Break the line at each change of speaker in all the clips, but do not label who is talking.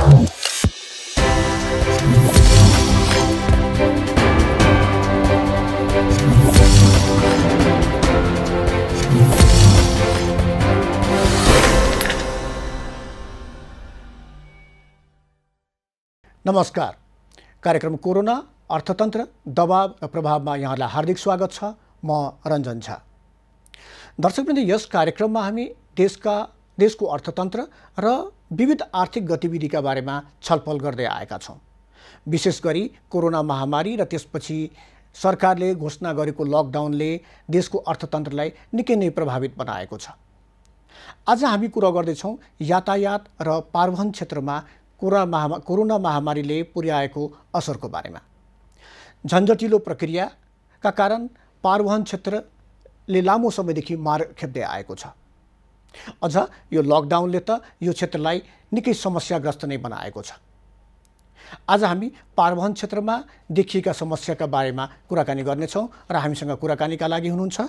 नमस्कार। कार्यक्रम कोरोना अर्थतन्त्र दबाव र प्रभावमा यहाँलाई हार्दिक स्वागत छ। म रञ्जन झा। दर्शकवृन्द, यस कार्यक्रममा हामी देशको अर्थतन्त्र र विविध आर्थिक गतिविधिका बारेमा छलफल गर्दै आएका छौँ। विशेष गरी कोरोना महामारी र त्यसपछि सरकारले घोषणा गरेको लकडाउनले देशको अर्थतन्त्रलाई निकै नै प्रभावित बनाएको छ। आज हामी कुरा गर्दैछौँ यातायात र परिवहन क्षेत्रमा कोरोना महामारीले पुर्याएको असरको बारेमा। झन्झटिलो प्रक्रियाका कारण परिवहन क्षेत्रले लामो समयदेखि मार खेप्दै आएको छ। अझ यो लकडाउनले त यो क्षेत्रलाई निकै समस्याग्रस्त नै बनाएको छ। आज हामी परिवहन क्षेत्रमा देखिएका समस्याका बारेमा कुराकानी गर्नेछौँ र हामीसँग कुराकानीका लागि हुनुहुन्छ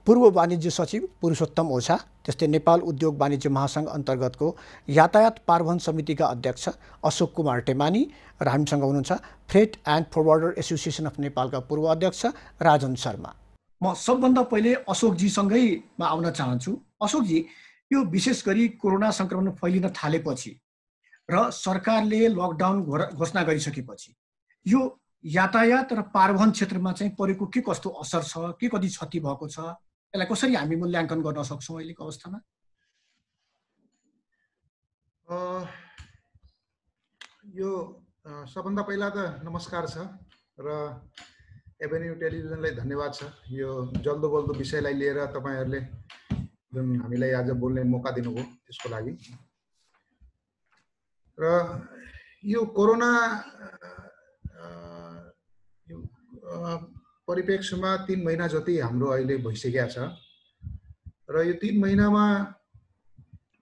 पूर्व वाणिज्य सचिव पुरुषोत्तम ओझा, त्यस्तै नेपाल उद्योग वाणिज्य महासङ्घ अन्तर्गतको यातायात परिवहन समितिका अध्यक्ष अशोक कुमार टेमानी र हामीसँग हुनुहुन्छ फ्रेट एन्ड फरवर्डर एसोसिएसन अफ नेपालका पूर्व अध्यक्ष राजन शर्मा। म सबभन्दा पहिले अशोकजीसँगै आउन चाहन्छु। अशोकजी, यो विशेष गरी कोरोना सङ्क्रमण फैलिन थालेपछि र सरकारले लकडाउन घोषणा गरिसकेपछि यो यातायात र परिवहन क्षेत्रमा चाहिँ परेको के कस्तो असर छ, के कति क्षति भएको छ, यसलाई कसरी हामी मूल्याङ्कन गर्न सक्छौँ अहिलेको अवस्थामा?
यो सबभन्दा पहिला त नमस्कार छ र एभेन्यू टेलिभिजनलाई धन्यवाद छ। यो जल्दो बल्दो विषयलाई लिएर तपाईहरूले जुन हामीलाई आज बोल्ने मौका दिनुभयो त्यसको लागि। र यो कोरोना परिप्रेक्ष्यमा 3 महिना जति हाम्रो अहिले भइसकेको छ र यो 3 महिनामा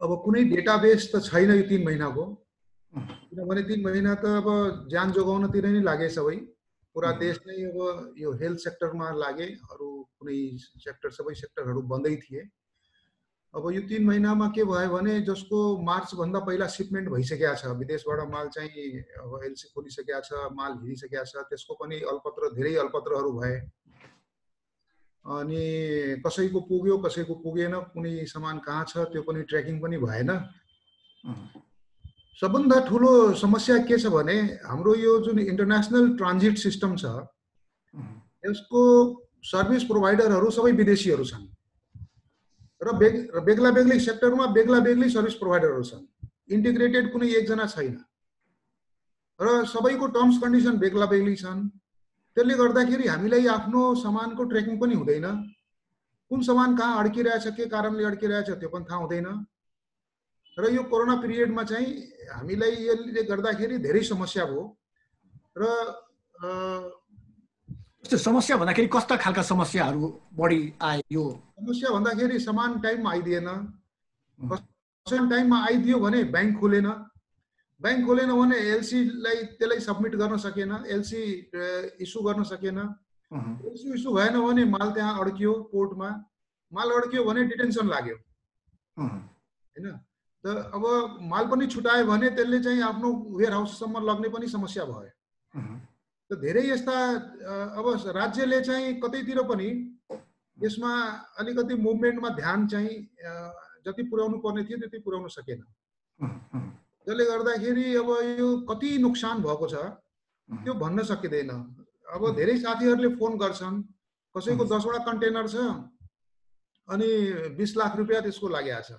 अब कुनै डेटाबेस त छैन यो 3 महिनाको, किनभने 3 महिना त अब ज्यान जोगाउनतिर नै लागे सबै, पुरा देश नै अब यो हेल्थ सेक्टरमा लागे, अरू कुनै सेक्टर सबै सेक्टरहरू बन्दै थिए। अब यो 3 महिनामा के भयो भने जसको मार्चभन्दा पहिला सिपमेन्ट भइसकेको छ, विदेशबाट माल चाहिँ अब एलसी खोलिसकेको छ, माल हिँडिसकेको छ, त्यसको पनि धेरै अल्पत्रहरू भए। अनि कसैको पुग्यो कसैको पुगेन, कुनै सामान कहाँ छ त्यो पनि ट्र्याकिङ पनि भएन। सबभन्दा ठुलो समस्या के छ भने हाम्रो यो जुन इन्टरनेसनल ट्रान्जिट सिस्टम छ यसको सर्भिस प्रोभाइडरहरू सबै विदेशीहरू छन् र बेग्ला बेग्लै सेक्टरमा बेग्ला बेग्लै सर्भिस प्रोभाइडरहरू छन्। इन्टिग्रेटेड कुनै एकजना छैन र सबैको टर्म्स कन्डिसन बेग्ला बेग्लै छन्। त्यसले गर्दाखेरि हामीलाई आफ्नो सामानको ट्र्याकिङ पनि हुँदैन, कुन सामान कहाँ अड्किरहेछ, के कारणले अड्किरहेछ त्यो पनि थाहा हुँदैन। र यो कोरोना पिरियडमा चाहिँ हामीलाई यसले गर्दाखेरि धेरै समस्या भयो। र
समस्या भन्दाखेरि कस्ता खालका समस्याहरू बढी आए? यो
समस्या भन्दाखेरि सामान टाइममा आइदिएन, सामान टाइममा आइदियो भने ब्याङ्क खोलेन भने एलसीलाई त्यसलाई सब्मिट गर्न सकेन, एलसी इस्यु गर्न सकेन। एलसी इस्यु भएन भने माल त्यहाँ अड्कियो पोर्टमा, माल अड्कियो भने डिटेन्सन लाग्यो हैन। त अब माल पनि छुटायो भने त्यसले चाहिँ आफ्नो वेयर हाउससम्म लग्ने पनि समस्या भयो। त धेरै यस्ता अब राज्यले चाहिँ कतैतिर पनि यसमा अलिकति मुभमेन्टमा ध्यान चाहिँ जति पुर्याउनु पर्ने थियो त्यति पुर्याउन सकेन। जसले गर्दाखेरि अब यो कति नोक्सान भएको छ त्यो भन्न सकिँदैन। अब धेरै साथीहरूले फोन गर्छन्, कसैको 10 वटा कन्टेनर छ अनि 20 लाख रुपियाँ त्यसको लागेको छ,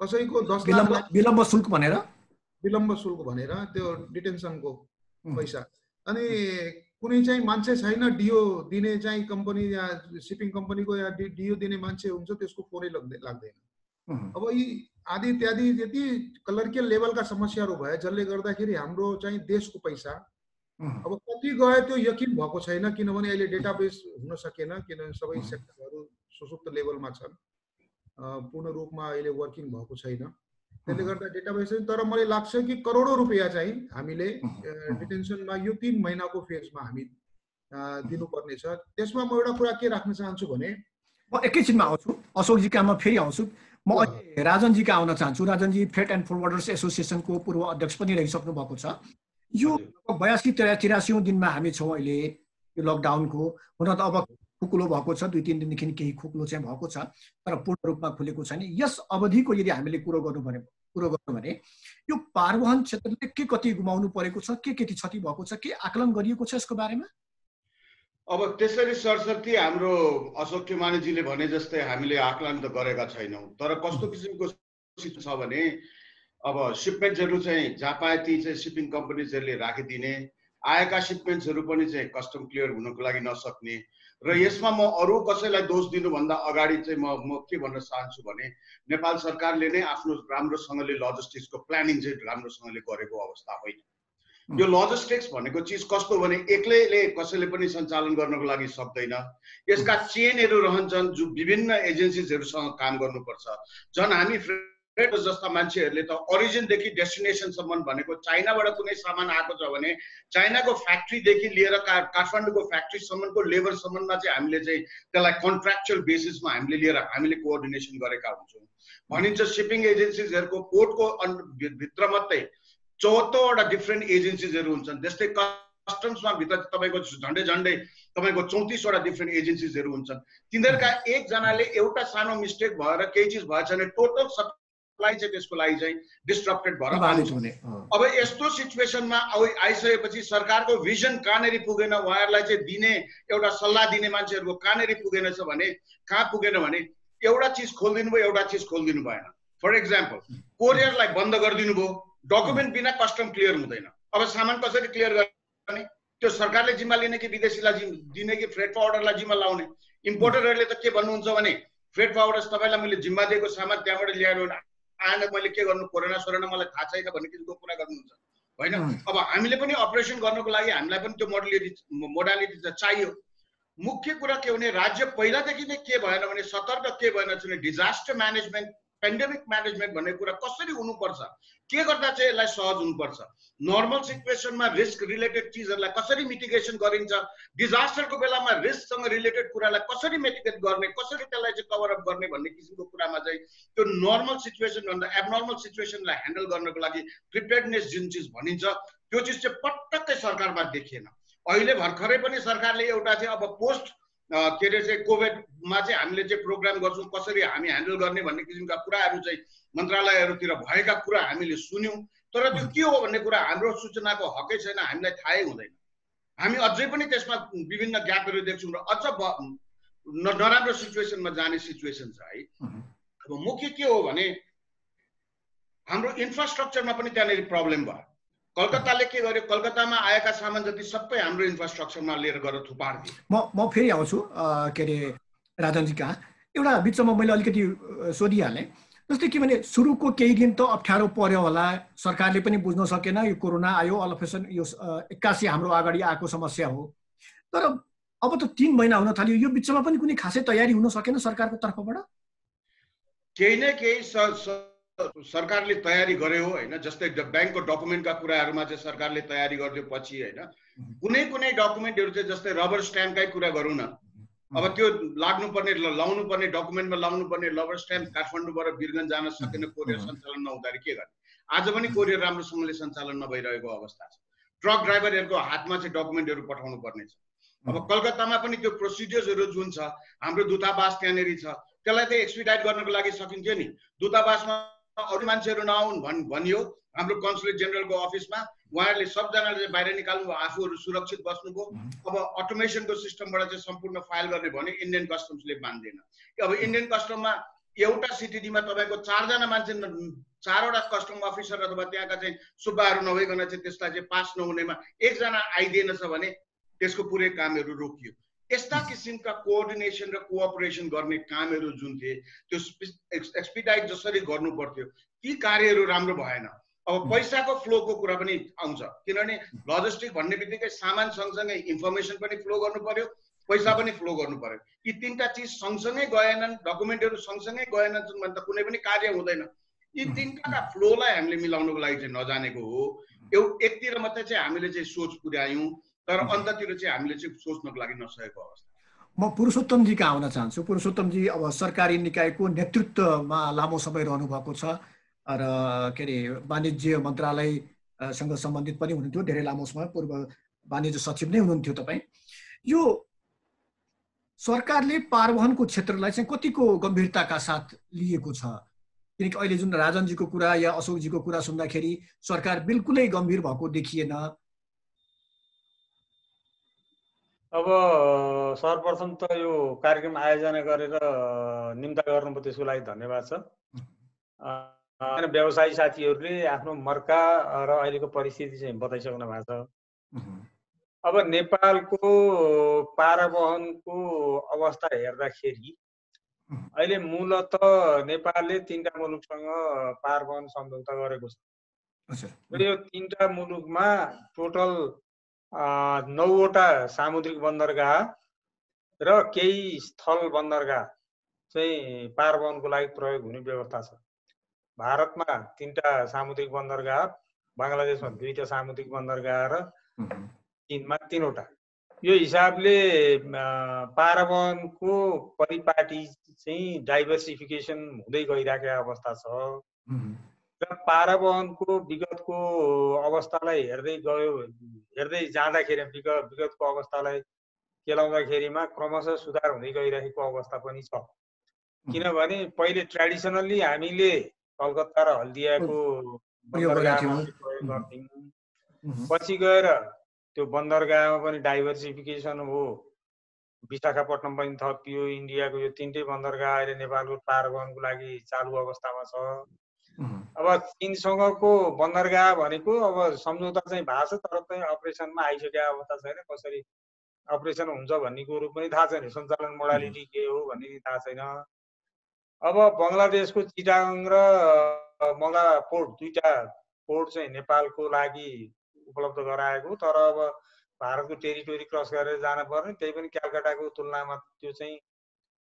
कसैको 10 लाख
विलम्ब शुल्क भनेर त्यो डिटेन्सनको पैसा। अनि कुनै चाहिँ मान्छे छैन डिओ दिने चाहिँ कम्पनी या सिपिङ कम्पनीको या डिओ दिने मान्छे हुन्छ, त्यसको फोनै लाग्दैन। अब यी आदि इत्यादि यति कलरकियल लेभलका समस्याहरू भए जसले गर्दाखेरि हाम्रो चाहिँ देशको पैसा अब कति गयो त्यो यकिन भएको छैन, किनभने अहिले डेटाबेस हुन सकेन, किनभने सबै सेक्टरहरू सुसुप्त लेभलमा छन्, पूर्ण रूपमा अहिले वर्किङ भएको छैन। त्यसले गर्दा डेटाबेस चाहिँ, तर मलाई लाग्छ कि करोडौं रुपियाँ चाहिँ हामीले डिटेन्सनमा यो 3 महिनाको फेजमा हामी दिनुपर्ने छ। त्यसमा म एउटा कुरा के राख्न चाहन्छु भने, म एकैछिनमा आउँछु अशोकजी काममा फेरि आउँछु। म अहिले राजनजीका आउन चाहन्छु। राजनजी फ्रेट एन्ड फरवर्डर्स एसोसिएसनको पूर्व अध्यक्ष पनि रहिसक्नु भएको छ। यो 82-83औं दिनमा हामी छौँ अहिले यो लकडाउनको। हुन त अब खुकुलो भएको छ, 2-3 दिनदेखि केही खुकुलो चाहिँ भएको छ, तर पूर्ण रूपमा खुलेको छैन। यस अवधिको यदि हामीले कुरो गर्नु भने यो पारवहन क्षेत्रले के कति गुमाउनु परेको छ, के कति क्षति भएको छ, के आकलन गरिएको छ यसको बारेमा?
अब त्यसरी सरसर्ती हाम्रो अशोक ठेमानीजीले भने जस्तै हामीले आकलन त गरेका छैनौँ। तर कस्तो किसिमको छ भने अब शिपमेन्ट्सहरू चाहिँ जहाँ पाए ती चाहिँ सिपिङ कम्पनीजहरूले राखिदिने, आएका शिपमेन्ट्सहरू पनि चाहिँ कस्टम क्लियर हुनको लागि नसक्ने। र यसमा म अरू कसैलाई दोष दिनुभन्दा अगाडि चाहिँ म के भन्न चाहन्छु भने नेपाल सरकारले नै आफ्नो राम्रोसँगले लजिस्टिक्सको प्लानिङ चाहिँ राम्रोसँगले गरेको अवस्था होइन। यो लजिस्टिक्स भनेको चिज कस्तो भने एक्लैले कसैले पनि सञ्चालन गर्नको लागि सक्दैन। यसका चेनहरू रहन्छन् जो विभिन्न एजेन्सिजहरूसँग काम गर्नुपर्छ। झन् हामी फ्रेट जस्ता मान्छेहरूले त ओरिजिनदेखि डेस्टिनेसनसम्म भनेको चाइनाबाट कुनै सामान आएको छ भने चाइनाको फ्याक्ट्रीदेखि लिएर काठमाडौँको फ्याक्ट्रीसम्मको लेबरसम्ममा चाहिँ हामीले चाहिँ त्यसलाई कन्ट्र्याक्चुअल बेसिसमा हामीले कोअर्डिनेसन गरेका हुन्छौँ। भनिन्छ सिपिङ एजेन्सिजहरूको पोर्टको भित्र मात्रै 74वटा डिफ्रेन्ट एजेन्सिजहरू हुन्छन्। त्यस्तै कस्टम्समा भित्र तपाईँको झन्डै तपाईँको 34वटा डिफ्रेन्ट एजेन्सिजहरू हुन्छन्। तिनीहरूका एकजनाले एउटा सानो मिस्टेक भएर केही चिज भएछ भने टोटल सप्लाई चाहिँ त्यसको लागि चाहिँ डिस्ट्रप्टेड भएर आउँछ। अब यस्तो सिचुएसनमा आइसकेपछि सरकारको भिजन कहाँनेरि पुगेन, उहाँहरूलाई चाहिँ दिने एउटा सल्लाह दिने मान्छेहरूको कहाँनेरि पुगेन छ भने कहाँ पुगेन भने एउटा चिज खोलिदिनु भयो, एउटा चिज खोलिदिनु भएन। फर एक्जाम्पल कोरियरलाई बन्द गरिदिनु भयो, डकुमेन्ट बिना कस्टम क्लियर हुँदैन। अब सामान कसरी क्लियर गर्ने? त्यो सरकारले जिम्मा लिने कि विदेशीलाई दिने कि फ्रेट फरवर्डरलाई जिम्मा लाउने? इम्पोर्टरहरूले त के भन्नुहुन्छ भने फ्रेट फरवर्डर्स तपाईँलाई मैले जिम्मा दिएको सामान त्यहाँबाट ल्याएर आएन, मैले के गर्नु, कोरोना सोरोना मलाई थाहा छैन भन्ने किसिमको कुरा गर्नुहुन्छ होइन। अब हामीले पनि अपरेसन गर्नको लागि हामीलाई पनि त्यो मोडालिटी त चाहियो। मुख्य कुरा के भने राज्य पहिलादेखि नै के भएन भने सतर्क के भएन भने डिजास्टर म्यानेजमेन्ट, पेन्डेमिक म्यानेजमेन्ट भन्ने कुरा कसरी हुनुपर्छ, के गर्दा चाहिँ यसलाई सहज हुनुपर्छ, नर्मल सिचुएसनमा रिस्क रिलेटेड चिजहरूलाई कसरी मिटिगेसन गरिन्छ, डिजास्टरको बेलामा रिस्कसँग रिलेटेड कुरालाई कसरी मिटिगेट गर्ने, कसरी त्यसलाई चाहिँ कभर अप गर्ने भन्ने किसिमको कुरामा चाहिँ त्यो नर्मल सिचुएसन भन्दा एबनर्मल सिचुएसनलाई ह्यान्डल गर्नको लागि प्रिपेयर्डनेस जुन चिज भनिन्छ त्यो चिज चाहिँ पटक्कै सरकारमा देखिएन। अहिले भर्खरै पनि सरकारले एउटा चाहिँ अब पोस्ट के अरे चाहिँ कोभिडमा चाहिँ हामीले चाहिँ प्रोग्राम गर्छौँ कसरी हामी ह्यान्डल गर्ने भन्ने किसिमका कुराहरू चाहिँ मन्त्रालयहरूतिर भएका कुरा हामीले सुन्यौँ। तर त्यो के हो भन्ने कुरा हाम्रो सूचनाको हकै छैन, हामीलाई थाहै हुँदैन। हामी अझै पनि त्यसमा विभिन्न ग्यापहरू देख्छौँ र अझ नराम्रो सिचुएसनमा जाने सिचुएसन छ है। अब मुख्य के हो भने हाम्रो इन्फ्रास्ट्रक्चरमा पनि त्यहाँनिर प्रब्लम भयो। कलकत्ताले के गर्यो, कलकत्तामा आएका सामान जति सबै हाम्रो इन्फ्रास्ट्रक्चरमा लिएर गएर थुपारिदियो।
म फेरि आउँछु के अरे राजनजी कहाँ। एउटा बिचमा मैले अलिकति सोधिहालेँ, जस्तै कि भने सुरुको केही दिन त अप्ठ्यारो पर्यो होला, सरकारले पनि बुझ्न सकेन यो कोरोना आयो, अलफेसन यो 81 हाम्रो अगाडि आएको समस्या हो। तर अब त 3 महिना हुन थाल्यो, यो बिचमा पनि कुनै खासै तयारी हुन सकेन सरकारको तर्फबाट?
केही न केही सरकारले तयारी गर्यो होइन। जस्तै ब्याङ्कको डकुमेन्टका कुराहरूमा चाहिँ सरकारले तयारी गरिदियो पछि होइन। कुनै डकुमेन्टहरू चाहिँ जस्तै रबर स्ट्याम्पकै कुरा गरौँ न, अब त्यो लाउनु पर्ने डकुमेन्टमा लाउनु पर्ने रबर स्ट्याम्प काठमाडौँबाट वीरगञ्ज जान सकेन, कोरियर सञ्चालन नहुँदाखेरि के गर्ने? आज पनि कोरियर राम्रोसँगले सञ्चालन नभइरहेको अवस्था छ। ट्रक ड्राइभरहरूको हातमा चाहिँ डकुमेन्टहरू पठाउनु पर्ने छ। अब कलकत्तामा पनि त्यो प्रोसिडियर्सहरू जुन छ, हाम्रो दूतावास त्यहाँनिर छ, त्यसलाई चाहिँ एक्सपिडाइट गर्नको लागि सकिन्थ्यो नि। दूतावासमा अरू मान्छेहरू नआउन् भनियो हाम्रो कन्सुलेट जेनरलको अफिसमा, उहाँहरूले सबजनाले चाहिँ बाहिर निकाल्नु, आफूहरू सुरक्षित बस्नुभयो। अब अटोमेसनको सिस्टमबाट चाहिँ सम्पूर्ण फाइल गर्ने भने इन्डियन कस्टम्सले मान्दैन। अब इन्डियन कस्टममा एउटा सिटिडीमा तपाईँको 4 जना मान्छे, 4वटा कस्टम अफिसर अथवा त्यहाँका चाहिँ सुब्बाहरू नभइकन चाहिँ त्यसलाई चाहिँ पास नहुनेमा 1 जना आइदिएन छ भने त्यसको पुरै कामहरू रोकियो। यस्ता किसिमका कोअर्डिनेसन र कोअपरेसन गर्ने कामहरू जुन थिए त्यो एक्सपिडाइट जसरी गर्नु पर्थ्यो ती कार्यहरू राम्रो भएन। अब पैसाको फ्लोको कुरा पनि आउँछ, किनभने लजिस्टिक भन्ने बित्तिकै सामान सँगसँगै इन्फर्मेसन पनि फ्लो गर्नु पर्यो, पैसा पनि फ्लो गर्नु पर्यो। यी 3टा चिज सँगसँगै गएनन्, डकुमेन्टहरू सँगसँगै गएनन् भने त कुनै पनि कार्य हुँदैन। यी 3टाका फ्लोलाई हामीले मिलाउनको लागि चाहिँ नजानेको हो। एकतिर मात्रै चाहिँ हामीले चाहिँ सोच पुर्यायौँ, तर अन्ततिर चाहिँ हामीले चाहिँ सोच्नको लागि नसकेको अवस्था।
म पुरुषोत्तमजी कहाँ आउन चाहन्छु। पुरुषोत्तमजी अब सरकारी निकायको नेतृत्वमा लामो समय रहनुभएको छ र के अरे वाणिज्य मन्त्रालयसँग सम्बन्धित पनि हुनुहुन्थ्यो धेरै लामो समय, पूर्व वाणिज्य सचिव नै हुनुहुन्थ्यो तपाईँ। यो सरकारले पारवहनको क्षेत्रलाई चाहिँ कतिको गम्भीरताका साथ लिएको छ? किनकि अहिले जुन राजनजीको कुरा या अशोकजीको कुरा सुन्दाखेरि सरकार बिल्कुलै गम्भीर भएको देखिएन।
अब सर्वप्रथम त यो कार्यक्रम आयोजना गरेर निम्ता गर्नुभयो, त्यसको लागि धन्यवाद छ। व्यवसायी साथीहरूले आफ्नो मर्का र अहिलेको परिस्थिति चाहिँ बताइसक्नु भएको छ। अब नेपालको पारवहनको अवस्था हेर्दाखेरि अहिले मूलत नेपालले 3टा मुलुकसँग पारवहन सम्झौता गरेको छ र यो 3टा मुलुकमा टोटल 9वटा सामुद्रिक बन्दरगाह र केही स्थल बन्दरगाह चाहिँ पारवहनको लागि प्रयोग हुने व्यवस्था छ। भारतमा 3टा सामुद्रिक बन्दरगाह, बङ्गलादेशमा 2टा सामुद्रिक बन्दरगाह र चीनमा 3वटा। यो हिसाबले पारवहनको परिपाटी चाहिँ डाइभर्सिफिकेसन हुँदै गइरहेको अवस्था छ र पारवहनको विगतको अवस्थालाई हेर्दै जाँदाखेरि विगतको अवस्थालाई केलाउँदाखेरिमा क्रमशः सुधार हुँदै गइरहेको अवस्था पनि छ। किनभने पहिले ट्रेडिसनल्ली हामीले कलकत्ता र हल्दियाको बन्दरगाहमा प्रयोग गर्थ्यौँ। पछि गएर त्यो बन्दरगाहमा पनि डाइभर्सिफिकेसन हो, विशाखापट्टनम पनि थपियो, इन्डियाको यो 3टै बन्दरगाह अहिले नेपालको पारवहनको लागि चालु अवस्थामा छ। अब चीनसँगको बन्दरगाह भनेको अब सम्झौता चाहिँ भएको छ, तर चाहिँ अपरेसनमा आइसकेको अवस्था छैन। कसरी अपरेसन हुन्छ भन्ने कुरो पनि थाहा छैन, सञ्चालन मोडालिटी के हो भन्ने थाहा छैन। अब बङ्गलादेशको चिटाङ र मङ्गा पोर्ट, 2टा पोर्ट चाहिँ नेपालको लागि उपलब्ध गराएको, तर अब भारतको टेरिटोरी क्रस गरेर जान पर्ने, त्यही पनि क्यालकाटाको तुलनामा त्यो चाहिँ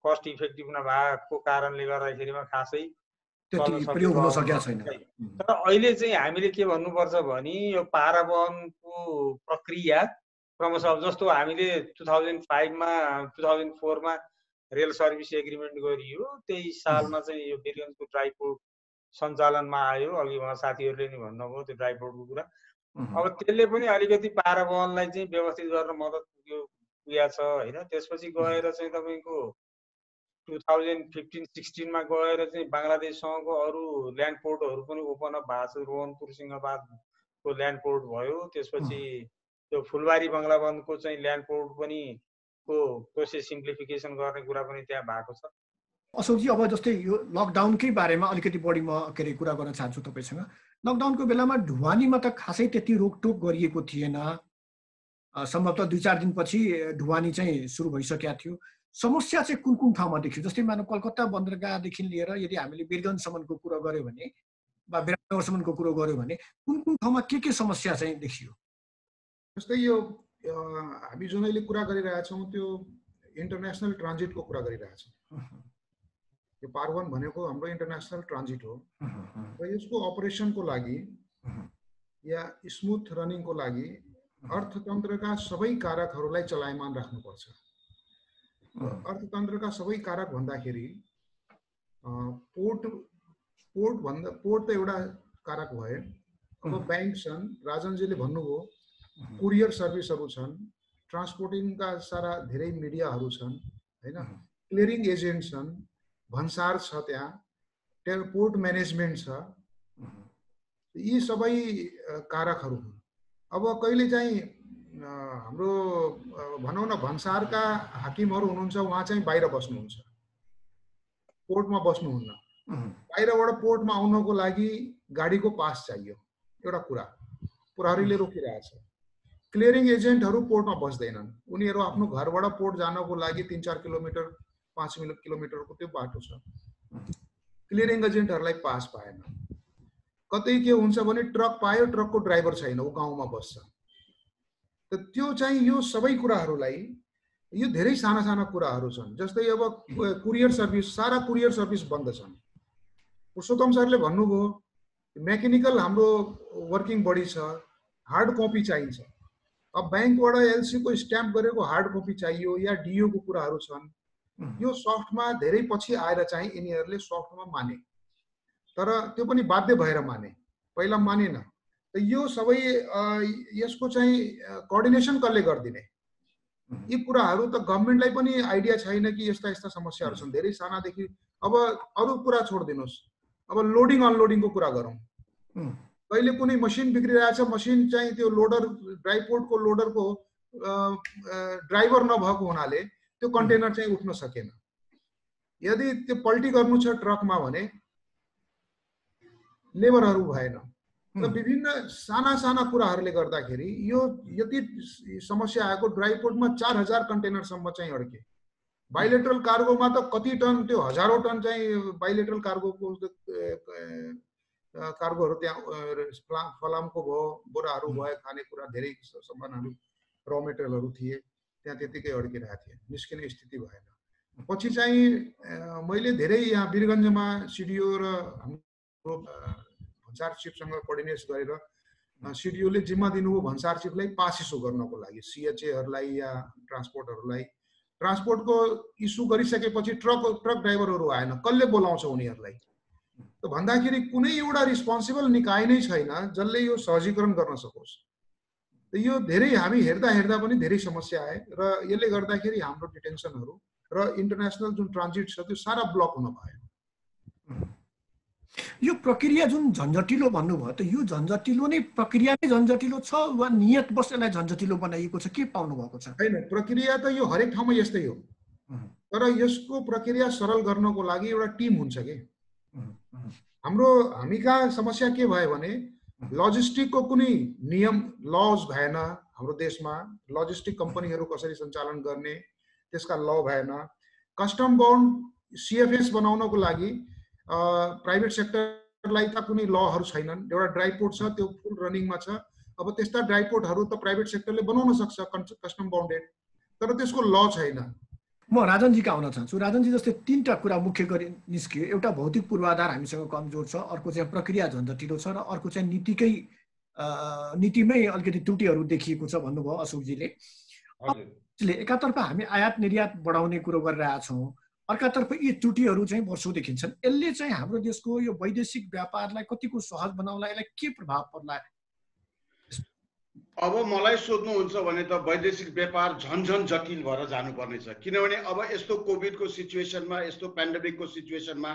कस्ट इफेक्टिभ नभएको कारणले गर्दाखेरिमा खासै
प्रयोग हुन सकेको छैन।
तर अहिले चाहिँ हामीले के भन्नुपर्छ भने यो पारवहनको प्रक्रिया क्रमशः जस्तो हामीले 2004 मा रेल सर्भिस एग्रिमेन्ट गरियो, 23 सालमा चाहिँ यो वीरगन्जको ड्राइपोर्ट सञ्चालनमा आयो। अघि उहाँ साथीहरूले नि भन्नुभयो त्यो ड्राइपोर्टको कुरा। अब त्यसले पनि अलिकति पारवहनलाई चाहिँ व्यवस्थित गर्न मद्दत पुगेको छ होइन। त्यसपछि गएर चाहिँ तपाईँको 2015-16 मा गएर चाहिँ बङ्गलादेशसँगको अरू ल्यान्ड पोर्टहरू पनि ओपन अप भएको छ। रोहनपुर सिंहबादको ल्यान्ड पोर्ट भयो, त्यसपछि त्यो फुलबारी बङ्गलाबन्धको चाहिँ ल्यान्ड पोर्ट पनि को प्रोसेस सिम्प्लिफिकेसन गर्ने कुरा पनि त्यहाँ भएको छ।
अशोकजी, अब जस्तै यो लकडाउनकै बारेमा अलिकति बढी म के अरे कुरा गर्न चाहन्छु तपाईँसँग। लकडाउनको बेलामा ढुवानीमा त खासै त्यति रोकटोक गरिएको थिएन, सम्भवतः 2-4 दिनपछि ढुवानी चाहिँ सुरु भइसकेको थियो। समस्या चाहिँ कुन कुन ठाउँमा देखियो? जस्तै मानव कलकत्ता बन्दरगाहदेखि लिएर यदि हामीले वीरगन्जसम्मको कुरो गर्यो भने वा विराटनगरसम्मको कुरो गर्यो भने कुन कुन ठाउँमा के समस्या चाहिँ देखियो?
जस्तै यो हामी जुन अहिले कुरा गरिरहेछौँ त्यो इन्टरनेसनल ट्रान्जिटको कुरा गरिरहेछौँ। यो पारवहन भनेको हाम्रो इन्टरनेसनल ट्रान्जिट हो र यसको अपरेसनको लागि या स्मुथ रनिङको लागि अर्थतन्त्रका सबै कारकहरूलाई चलायमान राख्नुपर्छ। अर्थतन्त्रका सबै कारक भन्दाखेरि पोर्ट त एउटा कारक भयो। अब ब्याङ्क छन्, राजनजीले भन्नुभयो, कुरियर सर्भिसहरू छन्, ट्रान्सपोर्टिङका सारा धेरै मिडियाहरू छन् हैन, क्लियरिङ एजेन्ट छन्, भन्सार छ, त्यहाँ पोर्ट म्यानेजमेन्ट छ। यी सबै कारकहरू हुन्। अब कहिले चाहिँ हाम्रो भनौँ न भन्सारका हाकिमहरू हुनुहुन्छ, उहाँ चाहिँ बाहिर बस्नुहुन्छ, पोर्टमा बस्नुहुन्न। बाहिरबाट पोर्टमा आउनको लागि गाडीको पास चाहियो, एउटा कुरा प्रहरीले रोकिरहेछ। क्लियरिङ एजेन्टहरू पोर्टमा बस्दैनन्, उनीहरू आफ्नो घरबाट पोर्ट जानको लागि 3-4 किलोमिटर 5 किलोमिटरको त्यो बाटो छ। क्लियरिङ एजेन्टहरूलाई पास पाएन। कतै के हुन्छ भने ट्रक पायो, ट्रकको ड्राइभर छैन, ऊ गाउँमा बस्छ। त त्यो चाहिँ यो सबै कुराहरूलाई, यो धेरै साना साना कुराहरू छन्। जस्तै अब कुरियर सर्भिस, सारा कुरियर सर्भिस बन्द छन्। पुरुषोत्तम सरले भन्नुभयो मेकानिकल हाम्रो वर्किङ बडी छ, हार्ड कपी चाहिन्छ। अब बैंकबाट एलसी को स्ट्याम्प गरेको हार्ड कपी चाहियो या डिओ को कुराहरू छन्, यो सफ्टमा धेरै पछि आएर चाहिँ यिनीहरूले सफ्टमा माने, तर त्यो पनि बाध्य भएर माने, पहिला मानेन। त यो सबै यसको चाहिँ कोअर्डिनेसन कसले गरिदिने, यी कुराहरू त गभर्नमेन्टलाई पनि आइडिया छैन कि यस्ता यस्ता समस्याहरू छन् धेरै सानादेखि। अब अरू कुरा छोडिदिनुहोस्, अब लोडिङ अनलोडिङको कुरा गरौँ। कहिले कुनै मसिन बिग्रिरहेछ, मसिन चाहिँ त्यो लोडर ड्राइपोर्टको लोडरको ड्राइभर नभएको हुनाले त्यो कन्टेनर चाहिँ उठ्न सकेन। यदि त्यो पल्टी गर्नु छ ट्रकमा भने लेबरहरू भएन। र विभिन्न साना साना कुराहरूले गर्दाखेरि यो यति समस्या आएको। ड्राइपोर्टमा 4000 कन्टेनरसम्म चाहिँ अड्के। बाइलेटरल कार्गोमा त कति टन, त्यो हजारौं टन चाहिँ बाइलेटरल कार्गोको कार्गोहरू त्यहाँ फलामको भयो, बोराहरू भयो, खानेकुरा धेरै सामानहरू र मेटेरियलहरू थिए त्यहाँ त्यतिकै अड्किरहेका थिए, निस्किने स्थिति भएन। पछि चाहिँ मैले धेरै यहाँ वीरगञ्जमा सिडिओ र हाम्रो भन्सार चिफसँग कोअर्डिनेट गरेर सिडिओले जिम्मा दिनुभयो भन्सार चिफलाई पास इस्यु गर्नको लागि, सिएचएहरूलाई या ट्रान्सपोर्टहरूलाई। ट्रान्सपोर्टको इस्यु गरिसकेपछि ट्रक ड्राइभरहरू आएन, कसले बोलाउँछ उनीहरूलाई? त भन्दाखेरि कुनै एउटा रिस्पोन्सिबल निकाय नै छैन जसले यो सहजीकरण गर्न सकोस्। त यो धेरै हामी हेर्दा पनि धेरै समस्या आए र यसले गर्दाखेरि हाम्रो डिटेन्सनहरू र इन्टरनेसनल जुन ट्रान्जिट छ त्यो सारा ब्लक हुन भयो।
यो प्रक्रिया जुन झन्झटिलो भन्नुभयो, त यो झन्झटिलो नै प्रक्रिया नै झन्झटिलो छ वा नियत बस यसलाई झन्झटिलो बनाइएको छ, के पाउनु भएको छ?
हैन, प्रक्रिया त यो हरेक ठाउँमा यस्तै हो, तर यसको प्रक्रिया सरल गर्नको लागि एउटा टिम हुन्छ के। हामी कहाँ समस्या के भयो भने लजिस्टिकको कुनै नियम लज भएन हाम्रो देशमा। लजिस्टिक कम्पनीहरू कसरी सञ्चालन गर्ने त्यसका ल भएन। कस्टम बाउन्ड सिएफएस बनाउनको लागि प्राइभेट सेक्टरलाई त कुनै लहरू छैनन्। एउटा ड्राइपोर्ट छ, त्यो फुल रनिङमा छ। अब त्यस्ता ड्राइपोर्टहरू त प्राइभेट सेक्टरले बनाउन सक्छ कस्टम बाउन्डेड, तर त्यसको ल छैन।
म राजनजीका आउन चाहन्छु। राजनजी, जस्तै 3टा कुरा मुख्य गरी निस्कियो। एउटा भौतिक पूर्वाधार हामीसँग कमजोर छ, अर्को चाहिँ प्रक्रिया झन्झटिलो छ, र अर्को चाहिँ नीतिमै अलिकति त्रुटिहरू देखिएको छ भन्नुभयो अशोकजीले। एकातर्फ हामी आयात निर्यात बढाउने कुरो गरिरहेका छौँ, अर्कातर्फ यी त्रुटिहरू चाहिँ वर्षौँदेखि छन्। यसले चाहिँ हाम्रो देशको यो वैदेशिक व्यापारलाई कतिको सहज बनाउनलाई यसलाई के प्रभाव पर्ला?
अब मलाई सोध्नुहुन्छ भने त वैदेशिक व्यापार झन जटिल भएर जानुपर्ने छ। किनभने अब यस्तो कोभिडको सिचुएसनमा, यस्तो पेन्डेमिकको सिचुएसनमा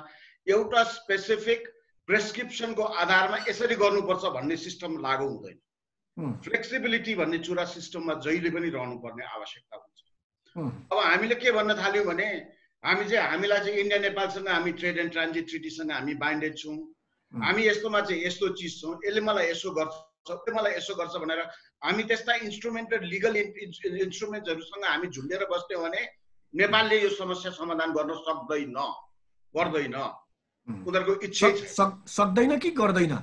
एउटा स्पेसिफिक प्रेस्क्रिप्सनको आधारमा यसरी गर्नुपर्छ भन्ने सिस्टम लागू हुँदैन। फ्लेक्सिबिलिटी भन्ने चुरा सिस्टममा जहिले पनि रहनुपर्ने आवश्यकता हुन्छ। अब हामीले के भन्न थाल्यौँ भने हामीलाई चाहिँ इन्डिया नेपालसँग हामी ट्रेड एन्ड ट्रान्जिट ट्रिटीसँग हामी बाइन्डेड छौँ, हामी यस्तोमा चाहिँ यस्तो चिज छौँ, यसले मलाई यसो गर्छ, मलाई यसो गर्छ भनेर हामी त्यस्ता इन्स्ट्रुमेन्ट र लिगल इन्स्ट्रुमेन्टहरूसँग हामी झुन्डेर बस्यौँ भने नेपालले यो समस्या समाधान गर्न सक्दैन, गर्दैन। उनीहरूको इच्छा
सक्दैन कि गर्दैन?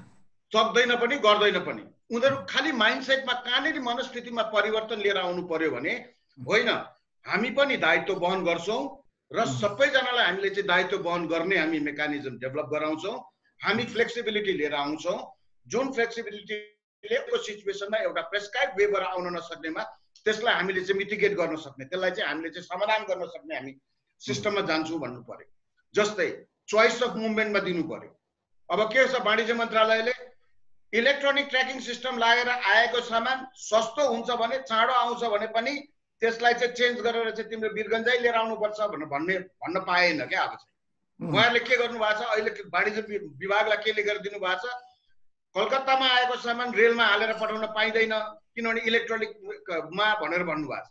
सक्दैन पनि गर्दैन पनि। उनीहरू खालि माइन्डसेटमा कहाँनिर मनस्थितिमा परिवर्तन लिएर आउनु पर्यो भने होइन हामी पनि दायित्व वहन गर्छौँ र सबैजनालाई हामीले चाहिँ दायित्व वहन गर्ने हामी मेकानिजम डेभलप गराउँछौँ। हामी फ्लेक्सिबिलिटी लिएर आउँछौँ, जुन फ्लेक्सिबिलिटीले को सिचुएसनमा एउटा प्रेस्क्राइब वेबाट आउन नसक्नेमा त्यसलाई हामीले चाहिँ मिटिगेट गर्न सक्ने, त्यसलाई चाहिँ हामीले चाहिँ समाधान गर्न सक्ने हामी सिस्टममा जान्छौँ भन्नु पर्यो। जस्तै चोइस अफ मुभमेन्टमा दिनु पर्यो। अब के छ, वाणिज्य मन्त्रालयले इलेक्ट्रोनिक ट्र्याकिङ सिस्टम लागेर आएको सामान सस्तो हुन्छ भने, चाँडो आउँछ भने पनि त्यसलाई चाहिँ चेन्ज गरेर चाहिँ तिम्रो वीरगञ्जै लिएर आउनुपर्छ भन्न पाएन क्या। अब चाहिँ उहाँहरूले के गर्नु भएको छ, अहिले वाणिज्य विभागलाई के लेखेर दिनुभएको छ, कलकत्तामा आएको सामान रेलमा हालेर पठाउन पाइँदैन किनभने इलेक्ट्रोनिकमा भनेर भन्नुभएको छ।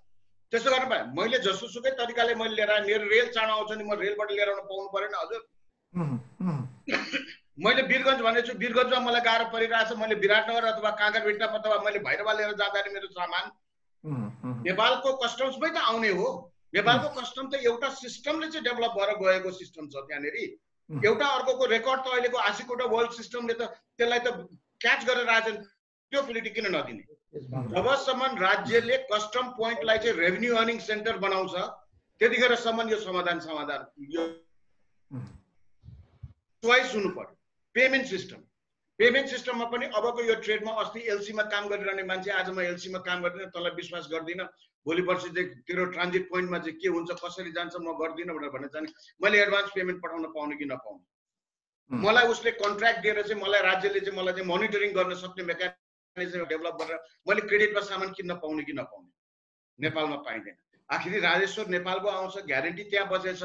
त्यसो गर्नु पाएँ मैले जसोसुकै तरिकाले मैले लिएर आएँ, मेरो रेल चाँडो आउँछ नि, म रेलबाट लिएर आउन पाउनु परेन हजुर। मैले वीरगञ्ज भनेछु, वीरगञ्जमा मलाई गाह्रो परिरहेछ, मैले विराटनगर अथवा काँकरभिट्टा अथवा मैले भैरवा लिएर जाँदाखेरि मेरो सामान नेपालको कस्टम्समै त आउने हो। नेपालको कस्टम त एउटा सिस्टमले चाहिँ डेभलप भएर गएको सिस्टम छ त्यहाँनिर। एउटा अर्कोको रेकर्ड त अहिलेको आशीकोटा वर्ल्ड सिस्टमले त त्यसलाई त क्याच गरेर आएछन्, त्यो फेलिटी किन नदिने? जबसम्म राज्यले कस्टम पोइन्टलाई चाहिँ रेभेन्यू अर्निङ सेन्टर बनाउँछ त्यतिखेरसम्म यो समाधान यो चोइस हुनु पर्यो। पेमेन्ट सिस्टम पेमेन्ट सिस्टममा पनि अबको यो ट्रेडमा अस्ति एलसीमा काम गरिरहने मान्छे आज म एलसीमा काम गर्दिनँ, तँलाई विश्वास गर्दिनँ, भोलि पर्सि चाहिँ तेरो ट्रान्जिट पोइन्टमा चाहिँ के हुन्छ कसरी जान्छ म गर्दिनँ भनेर भन्न जाने, मैले एडभान्स पेमेन्ट पठाउन पाउने कि नपाउने, मलाई उसले कन्ट्र्याक्ट दिएर चाहिँ मलाई राज्यले चाहिँ मलाई चाहिँ मोनिटरिङ गर्न सक्ने मेकानिजम डेभलप गरेर मैले क्रेडिटमा सामान किन्न पाउने कि नपाउने, नेपालमा पाइँदैन। आखिरी राजेश्वर नेपालको आउँछ, ग्यारेन्टी त्यहाँ बसेछ,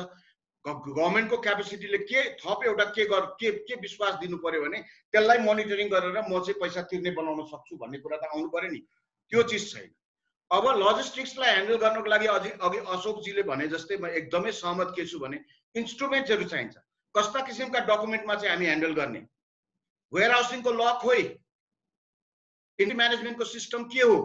गभर्मेन्टको क्यापेसिटीले के थप एउटा के विश्वास दिनु पर्यो भने त्यसलाई मोनिटरिङ गरेर म चाहिँ पैसा तिर्ने बनाउन सक्छु भन्ने कुरा त आउनु पर्यो नि, त्यो चिज छैन। अब लजिस्टिक्सलाई ह्यान्डल गर्नको लागि अघि अशोकजीले भने जस्तै म एकदमै सहमत के छु भने इन्स्ट्रुमेन्टहरू चाहिन्छ। कस्ता किसिमका डकुमेन्टमा चाहिँ हामी ह्यान्डल गर्ने, वेयर हाउसिङको ल खोइ, इन्भेन्टरी म्यानेजमेन्टको सिस्टम के हो,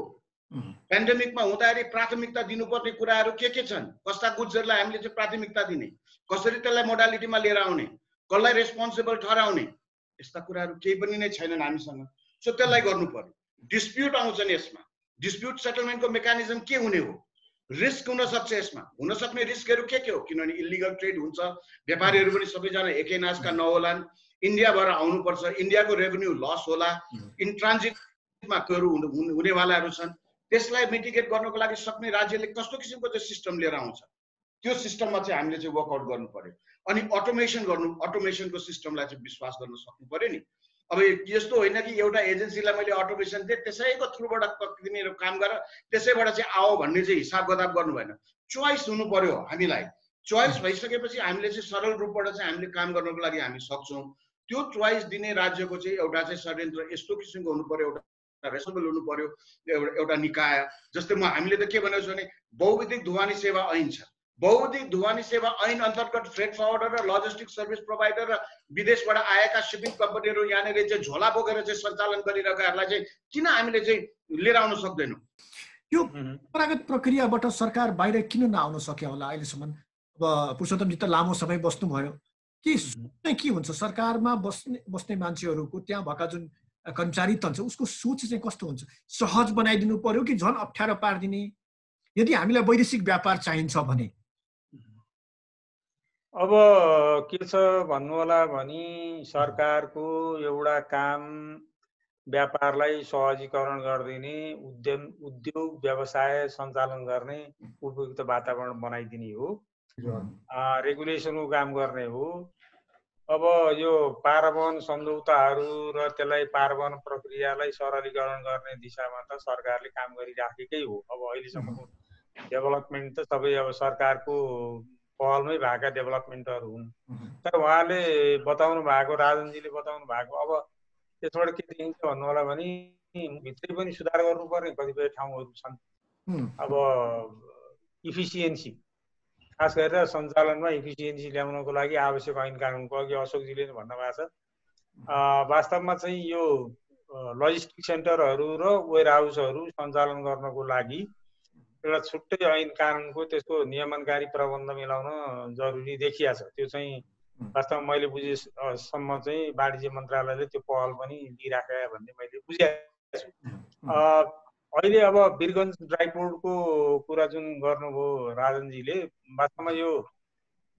पेन्डेमिकमा हुँदाखेरि प्राथमिकता दिनुपर्ने कुराहरू के छन्, कस्ता गुड्सहरूलाई हामीले चाहिँ प्राथमिकता दिने, कसरी त्यसलाई मोडालिटीमा लिएर आउने, कसलाई रेस्पोन्सिबल ठहराउने, यस्ता कुराहरू केही पनि नै छैनन् हामीसँग। सो त्यसलाई गर्नु पर्यो। डिस्प्युट आउँछन् यसमा, डिस्प्युट सेटलमेन्टको मेकानिजम के हुने हो, रिस्क हुन सक्छ यसमा, हुन सक्ने रिस्कहरू के हो, किनभने इलिगल ट्रेड हुन्छ, व्यापारीहरू पनि सबैजना एकै नासका नहोलान्, इन्डियाबाट आउनुपर्छ, इन्डियाको रेभेन्यू लस होला, इन ट्रान्जिटमा हुनेवालाहरू छन्, त्यसलाई मिटिगेट गर्नको लागि सक्ने राज्यले कस्तो किसिमको चाहिँ सिस्टम लिएर आउँछ, त्यो सिस्टममा चाहिँ हामीले चाहिँ वर्कआउट गर्नु पर्यो। अनि अटोमेसनको सिस्टमलाई चाहिँ विश्वास गर्न सक्नु पर्यो नि। अब यस्तो होइन कि एउटा एजेन्सीलाई मैले अटोमेसन दिएँ त्यसैको थ्रुबाट तिमीहरू काम गर त्यसैबाट चाहिँ आओ भन्ने चाहिँ हिसाब किताब गर्नु भएन, चोइस हुनु पर्यो हामीलाई। चोइस भइसकेपछि हामीले चाहिँ सरल रूपबाट चाहिँ हामीले काम गर्नको लागि हामी सक्छौँ। त्यो चोइस दिने राज्यको चाहिँ एउटा चाहिँ षड्यन्त्र यस्तो किसिमको हुनु पर्यो, एउटा रेस्पोन्सिबल हुनु पर्यो, एउटा निकाय। जस्तै हामीले त के भनेको छु भने बहुविधिक ढुवानी सेवा ऐन छ, बहुविधिक ढुवानी सेवा ऐन अन्तर्गत फ्रेट फरवर्डर र लजिस्टिक सर्भिस प्रोभाइडर र विदेशबाट आएका सिपिङ कम्पनीहरू यहाँनिर चाहिँ झोला बोकेर चाहिँ सञ्चालन गरिरहेकाहरूलाई चाहिँ किन हामीले चाहिँ लिएर आउन सक्दैनौँ?
यो परम्परागत प्रक्रियाबाट सरकार बाहिर किन नआउन सक्यो होला अहिलेसम्म? अब पुरुषोत्तमजी त लामो समय बस्नुभयो, के हुन्छ सरकारमा बस्ने मान्छेहरूको, त्यहाँ भएका जुन कर्मचारी तन्त्र उसको सोच चाहिँ कस्तो हुन्छ? सहज बनाइदिनु पर्यो कि झन् अप्ठ्यारो पारिदिने? यदि हामीलाई वैदेशिक व्यापार चाहिन्छ भने
अब के छ भन्नु होला भने सरकारको एउटा काम व्यापारलाई सहजीकरण गरिदिने, उद्योग व्यवसाय सञ्चालन गर्ने उपयुक्त वातावरण बनाइदिने हो, रेगुलेसनको काम गर्ने हो। अब यो पारवहन सम्झौताहरू र त्यसलाई पारवहन प्रक्रियालाई सरलीकरण गर्ने दिशामा त सरकारले काम गरिराखेकै हो। अब अहिलेसम्मको डेभलपमेन्ट त सबै अब सरकारको पहलमै भएका डेभलपमेन्टहरू हुन्। तर उहाँले बताउनु भएको, राजनजीले बताउनु भएको, अब त्यसबाट के देखिन्छ भन्नु होला भने भित्रै पनि सुधार गर्नुपर्ने कतिपय ठाउँहरू छन्। अब इफिसियन्सी, खास गरेर सञ्चालनमा इफिसियन्सी ल्याउनको लागि आवश्यक ऐन कानुनको, अघि अशोकजीले भन्नुभएको छ, वास्तवमा चाहिँ यो लजिस्टिक सेन्टरहरू र वेयर हाउसहरू सञ्चालन गर्नको लागि एउटा छुट्टै ऐन कानुनको त्यसको नियमनकारी प्रबन्ध मिलाउन जरुरी देखिया छ। त्यो चाहिँ वास्तवमा मैले बुझेसम्म चाहिँ वाणिज्य मन्त्रालयले त्यो पहल पनि लिइराखेका भन्ने मैले बुझेको छु। अहिले अब वीरगञ्ज ड्राइपोर्टको कुरा जुन गर्नुभयो राजनजीले, वास्तवमा यो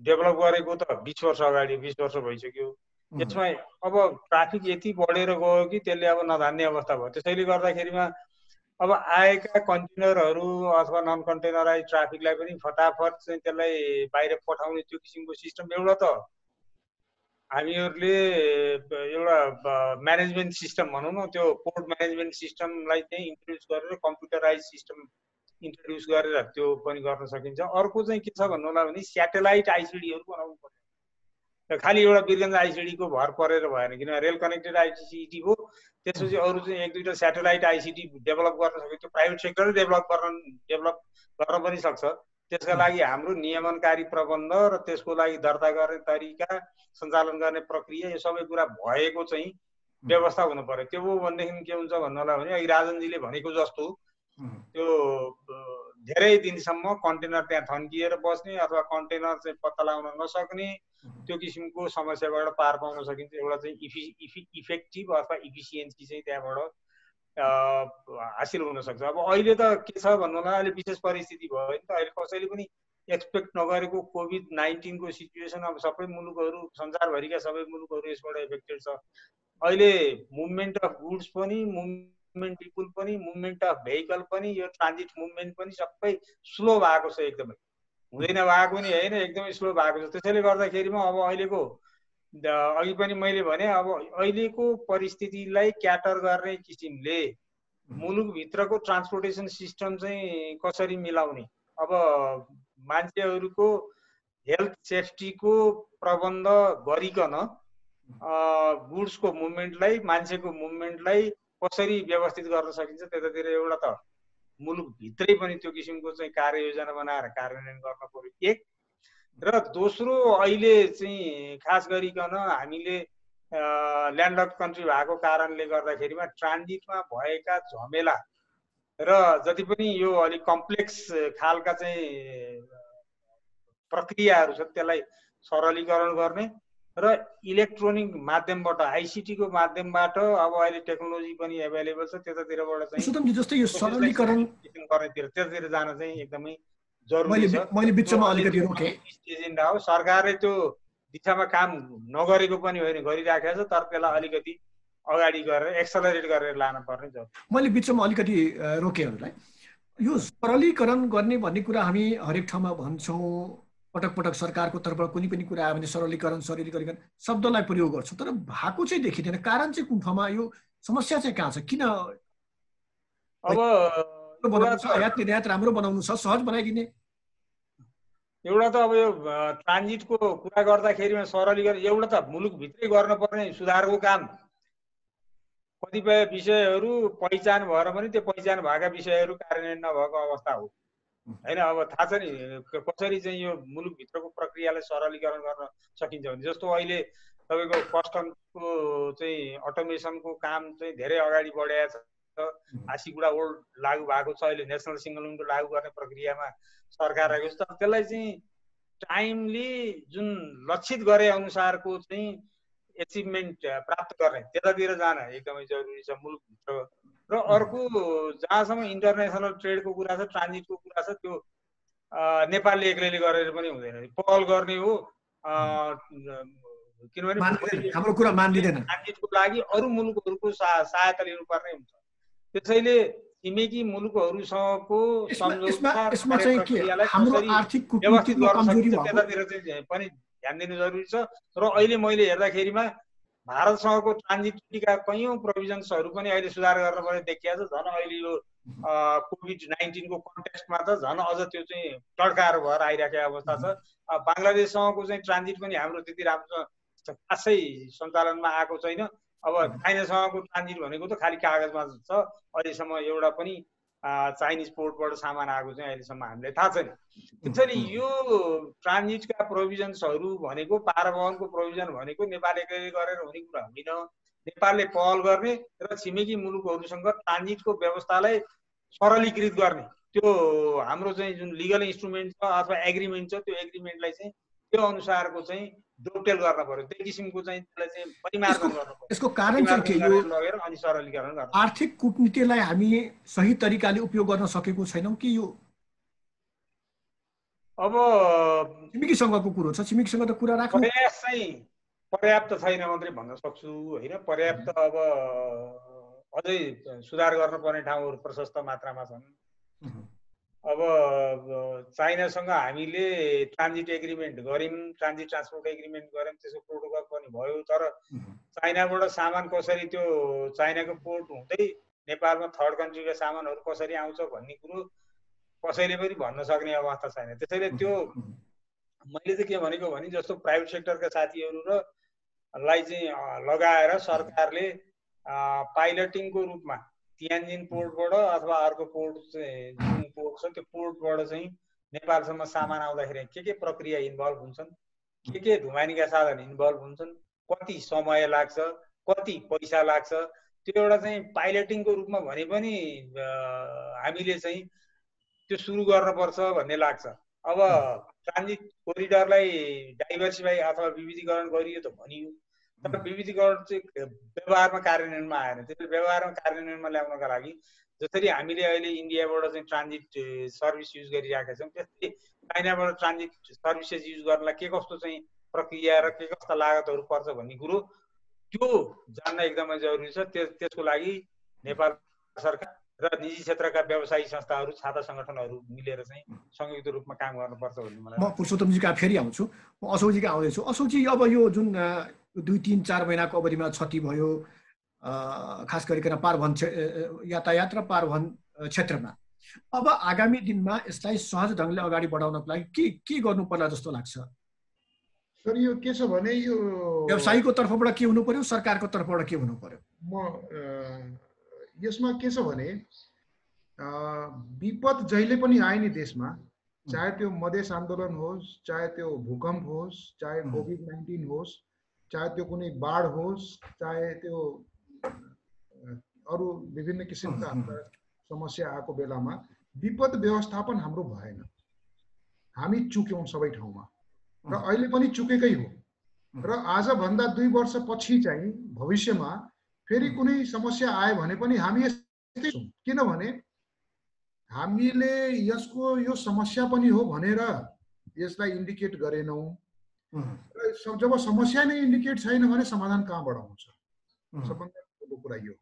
डेभलप गरेको त 20 वर्ष अगाडि, 20 वर्ष भइसक्यो। यसमा अब ट्राफिक यति बढेर गयो कि त्यसले अब नधान्ने अवस्था भयो। त्यसैले गर्दाखेरिमा अब आएका कन्टेनरहरू अथवा नन कन्टेनराइज ट्राफिकलाई पनि फटाफट चाहिँ त्यसलाई बाहिर पठाउने त्यो किसिमको सिस्टम एउटा त हामीहरूले एउटा म्यानेजमेन्ट सिस्टम भनौँ न, त्यो पोर्ट म्यानेजमेन्ट सिस्टमलाई चाहिँ इन्ट्रोड्युस गरेर कम्प्युटराइज सिस्टम इन्ट्रोड्युस गरेर त्यो पनि गर्न सकिन्छ। अर्को चाहिँ के छ भन्नु होला भने स्याटेलाइट आइसिडीहरू बनाउनु पर्छ। खालि एउटा वीरगञ्ज आइसिडीको भर परेर भएन, किनभने रेल कनेक्टेड आइसिडी हो, त्यसपछि अरू चाहिँ 1-2टा स्याटेलाइट आइसिडी डेभलप गर्न सक्यो। त्यो प्राइभेट सेक्टरले डेभलप गर्न पनि सक्छ। त्यसका लागि हाम्रो नियमनकारी प्रबन्ध र त्यसको लागि दर्ता गर्ने तरिका, सञ्चालन गर्ने प्रक्रिया, यो सबै कुरा भएको चाहिँ व्यवस्था हुनु पर्यो। त्यो हो भनेदेखि के हुन्छ भन्नु होला भने अघि राजनजीले भनेको जस्तो त्यो धेरै दिनसम्म कन्टेनर त्यहाँ थन्किएर बस्ने अथवा कन्टेनर चाहिँ पत्ता लगाउन नसक्ने त्यो किसिमको समस्याबाट पार पाउन सकिन्छ। एउटा चाहिँ इफेक्टिभ अथवा इफिसियन्सी चाहिँ त्यहाँबाट हासिल हुन सक्छ। अब अहिले त के छ भन्नु होला, अहिले विशेष परिस्थिति भयो नि त, अहिले कसैले पनि एक्सपेक्ट नगरेको कोभिड-19 को सिचुएसन, अब सबै मुलुकहरू, संसारभरिका सबै मुलुकहरू यसबाट इफेक्टेड छ। अहिले मुभमेन्ट अफ गुड्स पनि, मुभमेन्ट पिपुल पनि, मुभमेन्ट अफ भेहिकल पनि, यो ट्रान्जिट मुभमेन्ट पनि सबै स्लो भएको छ एकदमै। हुँदैन भएको नि होइन, एकदमै स्लो भएको छ। त्यसैले गर्दाखेरिमा अब अहिलेको अघि पनि मैले भने अब अहिलेको परिस्थितिलाई क्याटर गर्ने किसिमले मुलुकभित्रको ट्रान्सपोर्टेसन सिस्टम चाहिँ कसरी मिलाउने, अब मान्छेहरूको हेल्थ सेफ्टीको प्रबन्ध गरिकन गुड्सको मुभमेन्टलाई, मान्छेको मुभमेन्टलाई कसरी व्यवस्थित गर्न सकिन्छ त्यतातिर एउटा त मुलुकभित्रै पनि त्यो किसिमको चाहिँ कार्ययोजना बनाएर कार्यान्वयन गर्न पर्यो एक। र दोस्रो अहिले चाहिँ खास गरिकन हामीले ल्यान्डलक कन्ट्री भएको कारणले गर्दाखेरिमा ट्रान्जिटमा भएका झमेला र जति पनि यो अलिक कम्प्लेक्स खालका चाहिँ प्रक्रियाहरू छ त्यसलाई सरलीकरण गर्ने र इलेक्ट्रोनिक माध्यमबाट, आइसिटीको माध्यमबाट अब अहिले टेक्नोलोजी पनि एभाइलेबल छ, त्यतातिरबाट चाहिँ
जस्तै यो सरलीकरण
गर्नेतिर त्यतातिर जान चाहिँ एकदमै जरुरी छ।
मैले बिचमा अलिकति रोके,
एजेन्डा हो, सरकारले त्यो दिशामा काम नगरेको पनि होइन, गरिराखेको छ, तर त्यसलाई अलिकति अगाडि गरेर एक्सलरेट गरेर लान पर्ने जरुरी।
मैले बिचमा अलिकति रोकेहरूलाई, यो सरलीकरण गर्ने भन्ने कुरा हामी हरेक ठाउँमा भन्छौँ, पटक पटक सरकारको तर्फबाट कुनै पनि कुरा आयो भने सरलीकरण शब्दलाई प्रयोग गर्छ, तर भएको चाहिँ देखिँदैन। कारण चाहिँ कुन ठाउँमा, यो समस्या चाहिँ कहाँ छ? किन
अब
आयात निर्यात राम्रो बनाउनु छ, सहज बनाइदिने?
एउटा त अब यो ट्रान्जिटको कुरा गर्दाखेरिमा सरलीकरण एउटा त मुलुकभित्रै गर्नुपर्ने सुधारको काम, कतिपय विषयहरू पहिचान भएर पनि त्यो पहिचान भएका विषयहरू कार्यान्वयन नभएको अवस्था हो होइन। अब थाहा छ नि कसरी चाहिँ यो मुलुकभित्रको प्रक्रियालाई सरलीकरण गर्न सकिन्छ भने, जस्तो अहिले तपाईँको कस्टमको चाहिँ अटोमेसनको काम चाहिँ धेरै अगाडि बढाएको छ। आसिगुडा ओल्ड लागू भएको छ, अहिले नेसनल सिङ्गल विन्डो लागू गर्ने प्रक्रियामा सरकार आएको छ। तर त्यसलाई चाहिँ टाइमली जुन लक्षित गरे अनुसारको चाहिँ एचिभमेन्ट प्राप्त गर्ने त्यतातिर जान एकदमै जरुरी छ मुलुकभित्र। र अर्को जहाँसम्म इन्टरनेसनल ट्रेडको कुरा छ, ट्रान्जिटको कुरा छ, त्यो नेपालले एक्लैले गरेर पनि हुँदैन, पहल गर्ने हो। किनभने
हाम्रो कुरा मान्दिदैन,
ट्रान्जिटको लागि अरू मुलुकहरूको सहायता लिनुपर्ने हुन्छ। त्यसैले छिमेकी मुलुकहरूसँगको त्यतातिर चाहिँ पनि ध्यान दिनु जरुरी छ। र अहिले मैले हेर्दाखेरिमा भारतसँगको ट्रान्जिटका कैयौँ प्रोभिजन्सहरू पनि अहिले सुधार गर्न पर्ने देखिएको छ। झन् अहिले यो कोभिड-19 को कन्टेक्स्टमा त झन् अझ त्यो चाहिँ टड्काएर भएर आइराखेको अवस्था छ। बङ्गलादेशसँगको चाहिँ ट्रान्जिट पनि हाम्रो त्यति राम्रो खासै सञ्चालनमा आएको छैन। अब चाइनासँगको ट्रान्जिट भनेको त खालि कागजमा छ, अहिलेसम्म एउटा पनि चाइनिज पोर्टबाट सामान आएको चाहिँ अहिलेसम्म हामीलाई थाहा छैन। त्यसैले यो ट्रान्जिटका प्रोभिजन्सहरू भनेको, पारवहनको प्रोभिजन भनेको नेपाल एक्लैले गरेर हुने कुरा होइन। नेपालले पहल गर्ने र छिमेकी मुलुकहरूसँग ट्रान्जिटको व्यवस्थालाई सरलीकृत गर्ने, त्यो हाम्रो चाहिँ जुन लिगल इन्स्ट्रुमेन्ट छ अथवा एग्रिमेन्ट छ, त्यो एग्रिमेन्टलाई चाहिँ त्यो अनुसारको चाहिँ डोटेल गर्न पर्यो, त्यो किसिमको चाहिँ त्यसलाई चाहिँ परिमार्जन गर्नु पर्यो।
यसको कारण चाहिँ के हो?
लगेर अनि सरलीकरण गर्नु।
आर्थिक कूटनीतिलाई हामी सही तरिकाले उपयोग गर्न सकेको छैनौँ कि यो
अब
छिमेकीसँगको कुरो छ, छिमेकीसँग त कुरा राख्नु
प्रयास चाहिँ पर्याप्त छैन मात्रै भन्न सक्छु होइन। पर्याप्त अब अझै सुधार गर्नुपर्ने ठाउँहरू प्रशस्त मात्रामा छन्। अब चाइनासँग हामीले ट्रान्जिट एग्रिमेन्ट गऱ्यौँ, ट्रान्जिट ट्रान्सपोर्ट एग्रिमेन्ट गऱ्यौँ, त्यसको प्रोटोकल पनि भयो। तर चाइनाबाट सामान कसरी त्यो चाइनाको पोर्ट हुँदै नेपालमा थर्ड कन्ट्रीका सामानहरू कसरी आउँछ भन्ने कुरो कसैले पनि भन्न सक्ने अवस्था छैन। त्यसैले त्यो मैले चाहिँ के भनेको भने, जस्तो प्राइभेट सेक्टरका साथीहरू र लाई चाहिँ लगाएर सरकारले पाइलटिङको रूपमा तियान्जिन पोर्टबाट अथवा अर्को पोर्ट चाहिँ जुन पोर्ट छ त्यो पोर्टबाट चाहिँ नेपालसम्म सामान आउँदाखेरि के प्रक्रिया इन्भल्भ हुन्छन्, के ढुवानीका साधन इन्भल्भ हुन्छन्, कति समय लाग्छ, कति पैसा लाग्छ, त्यो एउटा चाहिँ पाइलटिङको रूपमा भने पनि हामीले चाहिँ त्यो सुरु गर्नुपर्छ भन्ने लाग्छ। अब ट्रान्जिट कोरिडरलाई डाइभर्सिफाई अथवा विविधीकरण गरियो त भनियो, तर विविधीकरण चाहिँ व्यवहारमा कार्यान्वयनमा आएन। त्यसले व्यवहारमा कार्यान्वयनमा ल्याउनका लागि जसरी हामीले अहिले इन्डियाबाट चाहिँ ट्रान्जिट सर्भिस युज गरिरहेका छौँ, त्यस्तै चाइनाबाट ट्रान्जिट सर्भिसेस युज गर्नलाई के कस्तो चाहिँ प्रक्रिया र के कस्ता लागतहरू पर्छ भन्ने कुरो त्यो जान्न एकदमै जरुरी छ। त्यसको लागि नेपाल सरकार र निजी क्षेत्रका व्यवसायी संस्थाहरू, छाता सङ्गठनहरू मिलेर चाहिँ संयुक्त रूपमा काम गर्नुपर्छ भन्ने मलाई।
म पुरुषोत्तमजीका फेरि आउँछु, म अशोकजीका आउँदैछु। अशोकजी, अब यो जुन 2-3-4 महिनाको अवधिमा क्षति भयो, खास गरिकन पारवन यातायात र पारवन क्षेत्रमा, अब आगामी दिनमा यसलाई सहज ढङ्गले अगाडि बढाउनको लागि के गर्नु पर्ला जस्तो लाग्छ?
सर, यो के छ भने यो
व्यवसायीको तर्फबाट के हुनु पर्यो, सरकारको तर्फबाट के हुनु पर्यो?
म यसमा के छ भने विपद जहिले पनि आए नि देशमा, चाहे त्यो मधेस आन्दोलन होस्, चाहे त्यो भूकम्प होस्, चाहे कोभिड-19 होस्, चाहे त्यो कुनै बाढ होस्, चाहे त्यो अरू विभिन्न किसिमका समस्या आएको बेलामा विपद व्यवस्थापन हाम्रो भएन। हामी चुक्यौं सबै ठाउँमा र अहिले पनि चुकेकै हो। र आज भन्दा 2 वर्ष पछि चाहिँ भविष्यमा फेरि कुनै समस्या आयो भने पनि हामी यस्तै छौं, किनभने हामीले यसको यो समस्या पनि हो भनेर यसलाई इन्डिकेट गरेनौं। जब समस्या नै इन्डिकेट छैन भने समाधान कहाँबाट आउँछ? सबभन्दा ठुलो कुरा यो।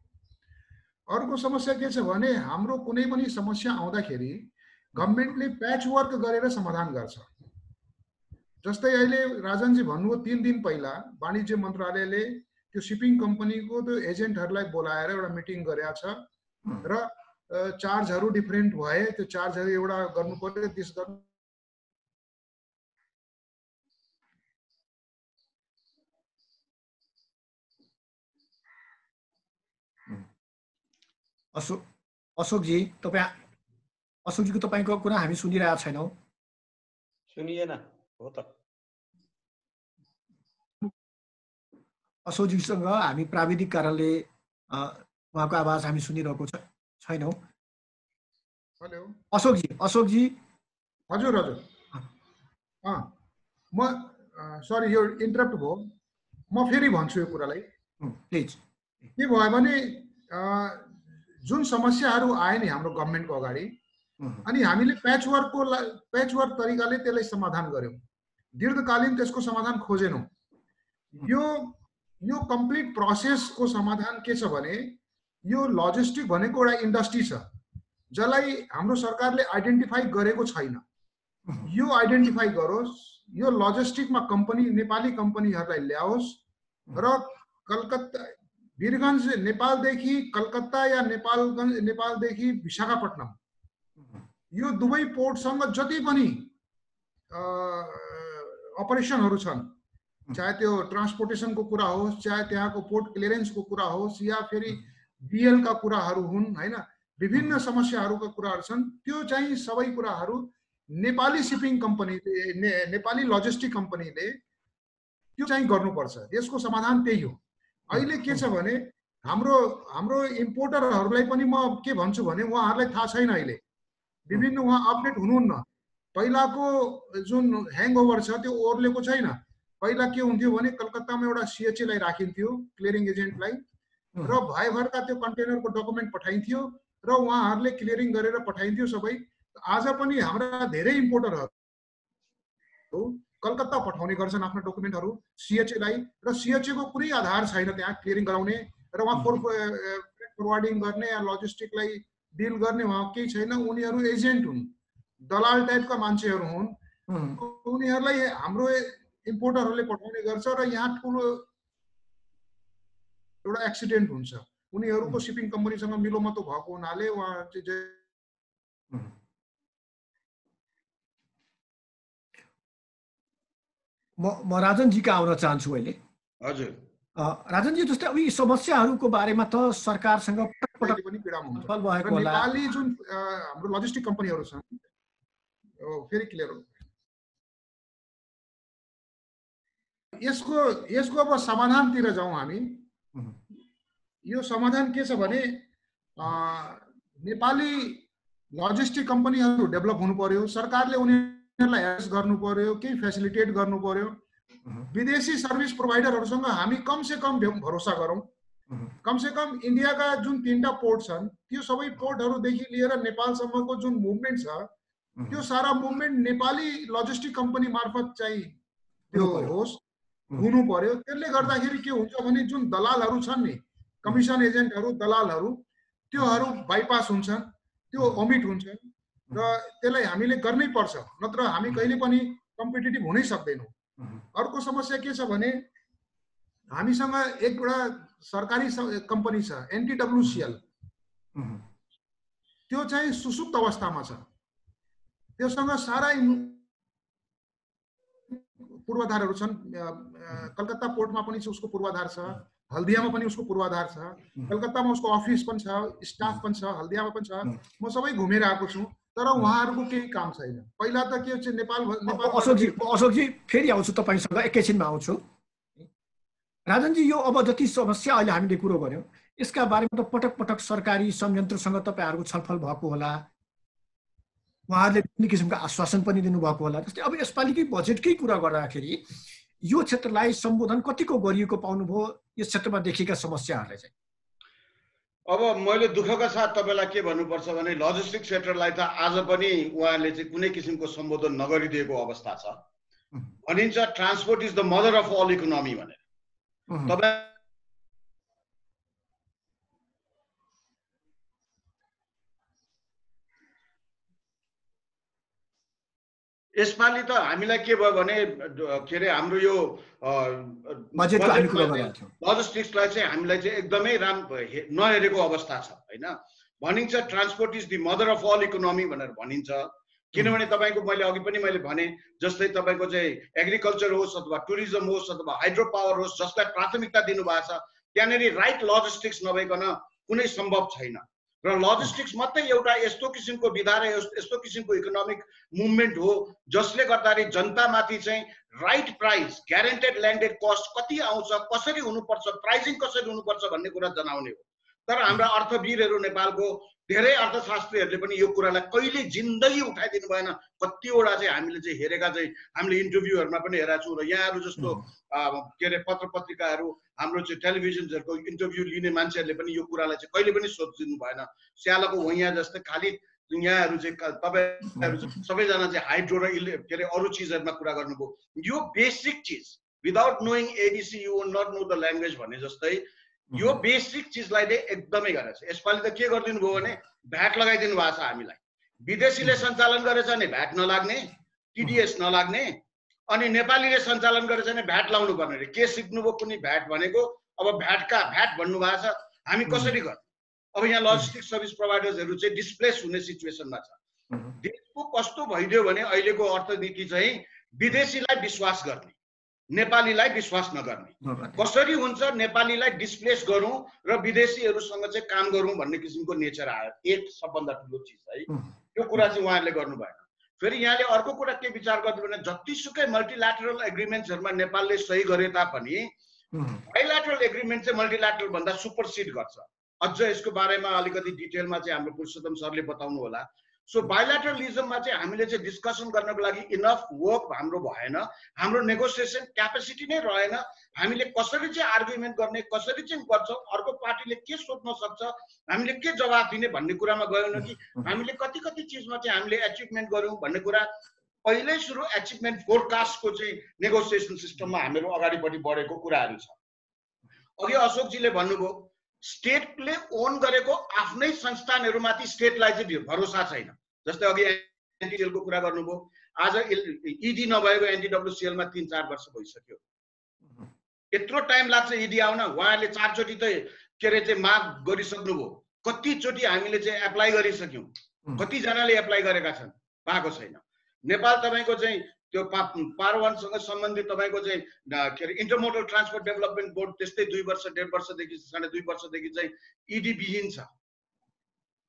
अर्को समस्या के छ भने हाम्रो कुनै पनि समस्या आउँदाखेरि गभर्नमेन्टले प्याच वर्क गरेर समाधान गर्छ। जस्तै अहिले राजनजी भन्नुभयो 3 दिन पहिला वाणिज्य मन्त्रालयले त्यो शिपिङ कम्पनीको त्यो एजेन्टहरूलाई बोलाएर एउटा मिटिङ गरेको छ र चार्जहरू डिफरेन्ट भए, त्यो चार्जहरू एउटा गर्नु पर्यो, त्यस गर्नु
अशोकजी, अशोकजीको तपाईँको कुरा हामी सुनिरहेका छैनौँ।
सुनिएन हो त?
अशोकजीसँग हामी प्राविधिक कारणले उहाँको आवाज हामी सुनिरहेको छैनौँ।
हेलो
अशोकजी।
हजुर हजुर, म सरी यो इन्टरप्ट भयो, म फेरि भन्छु यो कुरालाई
प्लिज।
के भयो भने जुन समस्याहरू आए नि हाम्रो गभर्नमेन्टको अगाडि, अनि हामीले प्याच वर्क तरिकाले त्यसलाई समाधान गर्यौं। दीर्घकालीन त्यसको समाधान खोजेनौं। यो कम्प्लिट प्रोसेसको समाधान के छ भने यो लजिस्टिक भनेको एउटा इन्डस्ट्री छ जसलाई हाम्रो सरकारले आइडेन्टिफाई गरेको छैन। यो आइडेन्टिफाई गरोस्, यो लजिस्टिकमा कम्पनी, नेपाली कम्पनीहरूलाई ल्याओस् र कलकत्ता, वीरगञ्ज नेपालदेखि कलकत्ता या नेपालदेखि विशाखापट्टनम, यो दुवै पोर्टसँग जति पनि अपरेसनहरू छन्, चाहे त्यो ट्रान्सपोर्टेसनको कुरा होस्, चाहे त्यहाँको पोर्ट क्लियरेन्सको कुरा होस्, या फेरि बीएल का कुराहरू हुन्, हैन, विभिन्न समस्याहरूका कुराहरू छन्, त्यो चाहिँ सबै कुराहरू नेपाली शिपिङ कम्पनीले, नेपाली लजिस्टिक कम्पनीले त्यो चाहिँ गर्नुपर्छ। यसको समाधान त्यही हो। अहिले के छ भने हाम्रो इम्पोर्टरहरूलाई पनि म के भन्छु भने उहाँहरूलाई थाहा छैन, अहिले विभिन्न उहाँ अपडेट हुनुहुन्न। पहिलाको जुन ह्याङओभर छ त्यो ओर्लेको छैन। पहिला के हुन्थ्यो भने कलकत्तामा एउटा सीएचएलाई राखिन्थ्यो, क्लियरिङ एजेन्टलाई, र भयभरका त्यो कन्टेनरको डकुमेन्ट पठाइन्थ्यो र उहाँहरूले क्लियरिङ गरेर पठाइन्थ्यो सबै। आज पनि हाम्रा धेरै इम्पोर्टरहरू कलकत्ता पठाउने गर्छन् आफ्नो डकुमेन्टहरू सीएचएलाई, र सीएचए को कुनै आधार छैन त्यहाँ क्लियरिङ गराउने र उहाँ फरवार्डिङ गर्ने या लजिस्टिकलाई डिल गर्ने उहाँ केही छैन। उनीहरू एजेन्ट हुन्, दलाल टाइपका मान्छेहरू हुन्। उनीहरूलाई हाम्रो इम्पोर्टरहरूले पठाउने गर्छ र यहाँ ठुलो एउटा एक्सिडेन्ट हुन्छ। उनीहरूको शिपिङ कम्पनीसँग मिलोमतो भएको हुनाले उहाँ चाहिँ
म राजनजीका आउन चाहन्छु अहिले।
हजुर
राजनजी, जस्तै अब यी समस्याहरूको बारेमा त सरकारसँग
पनि पीडा हुन्छ। नेपाली जुन हाम्रो लजिस्टिक कम्पनीहरू छन्, फेरि क्लियर हो, यसको अब समाधानतिर जाउँ हामी। यो समाधान के छ भने नेपाली लजिस्टिक कम्पनीहरू डेभलप हुनु पर्यो, सरकारले उनीहरूलाई हेल्प गर्नु पर्यो, केही फेसिलिटेट गर्नु पर्यो। विदेशी सर्भिस प्रोभाइडरहरूसँग हामी कम से कम भरोसा गरौँ। कम से कम इन्डियाका जुन 3टा पोर्ट छन् त्यो सबै पोर्टहरूदेखि लिएर नेपालसम्मको जुन मुभमेन्ट छ त्यो सारा मुभमेन्ट नेपाली लजिस्टिक कम्पनी मार्फत चाहिँ त्यो होस्। हुनु पर्यो। त्यसले गर्दाखेरि के हुन्छ भने जुन दलालहरू छन् नि, कमिसन एजेन्टहरू, दलालहरू, त्योहरू बाइपास हुन्छन्, त्यो ओमिट हुन्छन् र त्यसलाई हामीले गर्नै पर्छ, नत्र हामी कहिले पनि कम्पिटिटिभ हुनै सक्दैनौँ। अर्को समस्या के छ भने हामीसँग एउटा सरकारी कम्पनी छ NTWCL, त्यो चाहिँ सुसुप्त अवस्थामा छ। त्योसँग सारा पूर्वाधारहरू छन्। कलकत्ता पोर्टमा पनि उसको पूर्वाधार छ, हल्दियामा पनि उसको पूर्वाधार छ, कलकत्तामा उसको अफिस पनि छ, स्टाफ पनि छ, हल्दियामा पनि छ। म सबै घुमेर आएको छु, तर उहाँहरूको केही काम छैन। पहिला त के छ,
अशोकजी फेरि आउँछु तपाईँसँग, एकैछिनमा आउँछु। राजनजी, यो अब जति समस्या अहिले हामीले कुरो गर्यौँ, यसका बारेमा त पटक पटक सरकारी संयन्त्रसँग तपाईँहरूको छलफल भएको होला, उहाँहरूले कुनै किसिमको आश्वासन पनि दिनुभएको होला। जस्तै अब यसपालिकै बजेटकै कुरा गर्दाखेरि यो क्षेत्रलाई सम्बोधन कतिको गरिएको पाउनुभयो, यस क्षेत्रमा देखिएका समस्याहरूलाई चाहिँ?
अब मैले दुःखका साथ तपाईँलाई के भन्नुपर्छ भने लजिस्टिक क्षेत्रलाई त आज पनि उहाँले चाहिँ कुनै किसिमको सम्बोधन नगरिदिएको अवस्था छ। भनिन्छ transport is the mother of all economy भनेर। तपाईँ यसपालि त हामीलाई के भयो भने के अरे हाम्रो यो लजिस्टिक्सलाई चाहिँ हामीलाई चाहिँ एकदमै नहेरेको अवस्था छ होइन। भनिन्छ transport is the mother of all economy भनेर भनिन्छ। किनभने तपाईँको मैले अघि पनि मैले भने जस्तै तपाईँको चाहिँ एग्रिकल्चर होस् अथवा टुरिज्म होस् अथवा हाइड्रो पावर होस्, जसलाई प्राथमिकता दिनुभएको छ, त्यहाँनिर राइट लजिस्टिक्स नभइकन कुनै सम्भव छैन। र लजिस्टिक्स मात्रै एउटा यस्तो किसिमको विधा र यस्तो किसिमको इकोनोमिक मुभमेन्ट हो जसले गर्दाखेरि जनतामाथि चाहिँ right price, guaranteed landed cost कति आउँछ, कसरी हुनुपर्छ, प्राइजिङ कसरी हुनुपर्छ भन्ने कुरा जनाउने हो। तर हाम्रा अर्थवीरहरू नेपालको धेरै अर्थशास्त्रीहरूले पनि यो कुरालाई कहिले जिन्दगी उठाइदिनु भएन। कतिवटा चाहिँ हामीले चाहिँ हेरेका चाहिँ हामीले इन्टरभ्यूहरूमा पनि हेरेका छौँ र यहाँहरू जस्तो के अरे पत्र पत्रिकाहरू, हाम्रो चाहिँ टेलिभिजनहरूको इन्टरभ्यू लिने मान्छेहरूले पनि यो कुरालाई चाहिँ कहिले पनि सोचिदिनु भएन। स्यालको वैया जस्तै खालि यहाँहरू चाहिँ तपाईँहरू सबैजना चाहिँ हाइड्रो र के अरे अरू चिजहरूमा कुरा गर्नुभयो। यो बेसिक चिज without knowing A B C you will not know the language भने जस्तै यो बेसिक चिजलाई चाहिँ एकदमै गरेको छ। यसपालि त के गरिदिनु भयो भने भ्याट लगाइदिनु भएको छ हामीलाई। विदेशीले सञ्चालन गरेछ भने भ्याट नलाग्ने, टिडिएस नलाग्ने, अनि नेपालीले सञ्चालन गरेछ भने भ्याट लाउनु पर्ने रे। के सिक्नुभयो कुनै भ्याट भनेको? अब भ्याट भन्नुभएको छ, हामी कसरी गर्ने? अब यहाँ लजिस्टिक सर्भिस प्रोभाइडर्सहरू चाहिँ डिस्प्लेस हुने सिचुएसनमा छ। देशको कस्तो भइदियो भने अहिलेको अर्थनीति चाहिँ विदेशीलाई विश्वास गर्ने, नेपालीलाई विश्वास नगर्ने। कसरी हुन्छ नेपालीलाई डिस्प्लेस गरौँ र विदेशीहरूसँग चाहिँ काम गरौँ भन्ने किसिमको नेचर आयो। एक सबभन्दा ठुलो चिज है, त्यो कुरा चाहिँ उहाँहरूले गर्नु भएन। फेरि यहाँले अर्को कुरा के विचार गर्नु भने जतिसुकै मल्टिल्याटरल एग्रिमेन्ट्सहरूमा नेपालले सही गरे तापनि बाइल्याटरल एग्रिमेन्ट चाहिँ मल्टिल्याटरल भन्दा सुपरसिड गर्छ। अझ यसको बारेमा अलिकति डिटेलमा चाहिँ हाम्रो पुरुषोत्तम सरले बताउनु होला। सो बाइल्याटरलिजममा चाहिँ हामीले चाहिँ डिस्कसन गर्नको लागि इनफ वर्क हाम्रो भएन, हाम्रो नेगोसिएसन क्यापेसिटी नै रहेन। हामीले कसरी चाहिँ आर्गुमेन्ट गर्ने, कसरी चाहिँ गर्छौँ, अर्को पार्टीले के सोध्न सक्छ, हामीले के जवाब दिने भन्ने कुरामा गएन कि हामीले कति कति चिजमा चाहिँ हामीले एचिभमेन्ट गऱ्यौँ भन्ने कुरा पहिल्यै सुरु एचिभमेन्ट फोरकास्टको चाहिँ नेगोसिएसन सिस्टममा हामीहरू अगाडिपट्टि बढेको कुराहरू छ। अघि अशोकजीले भन्नुभयो स्टेटले ओन गरेको आफ्नै संस्थानहरूमाथि स्टेटलाई चाहिँ भरोसा छैन। जस्तै अघि एनटिसिएलको कुरा गर्नुभयो, आज इडी नभएको एनटिडब्ल्युसिएलमा 3-4 वर्ष भइसक्यो। यत्रो टाइम लाग्छ इडी आउन? उहाँहरूले 4 चोटि त के अरे चाहिँ माग गरिसक्नुभयो। कतिचोटि हामीले चाहिँ एप्लाई गरिसक्यौँ, कतिजनाले एप्लाई गरेका छन्, पाएको छैन। नेपाल तपाईँको चाहिँ त्यो पारवानसँग सम्बन्धित तपाईँको चाहिँ के अरे इन्टरमोडल ट्रान्सपोर्ट डेभलपमेन्ट बोर्ड त्यस्तै 2 वर्ष 1.5 वर्षदेखि 2.5 वर्षदेखि चाहिँ इडी विहीन छ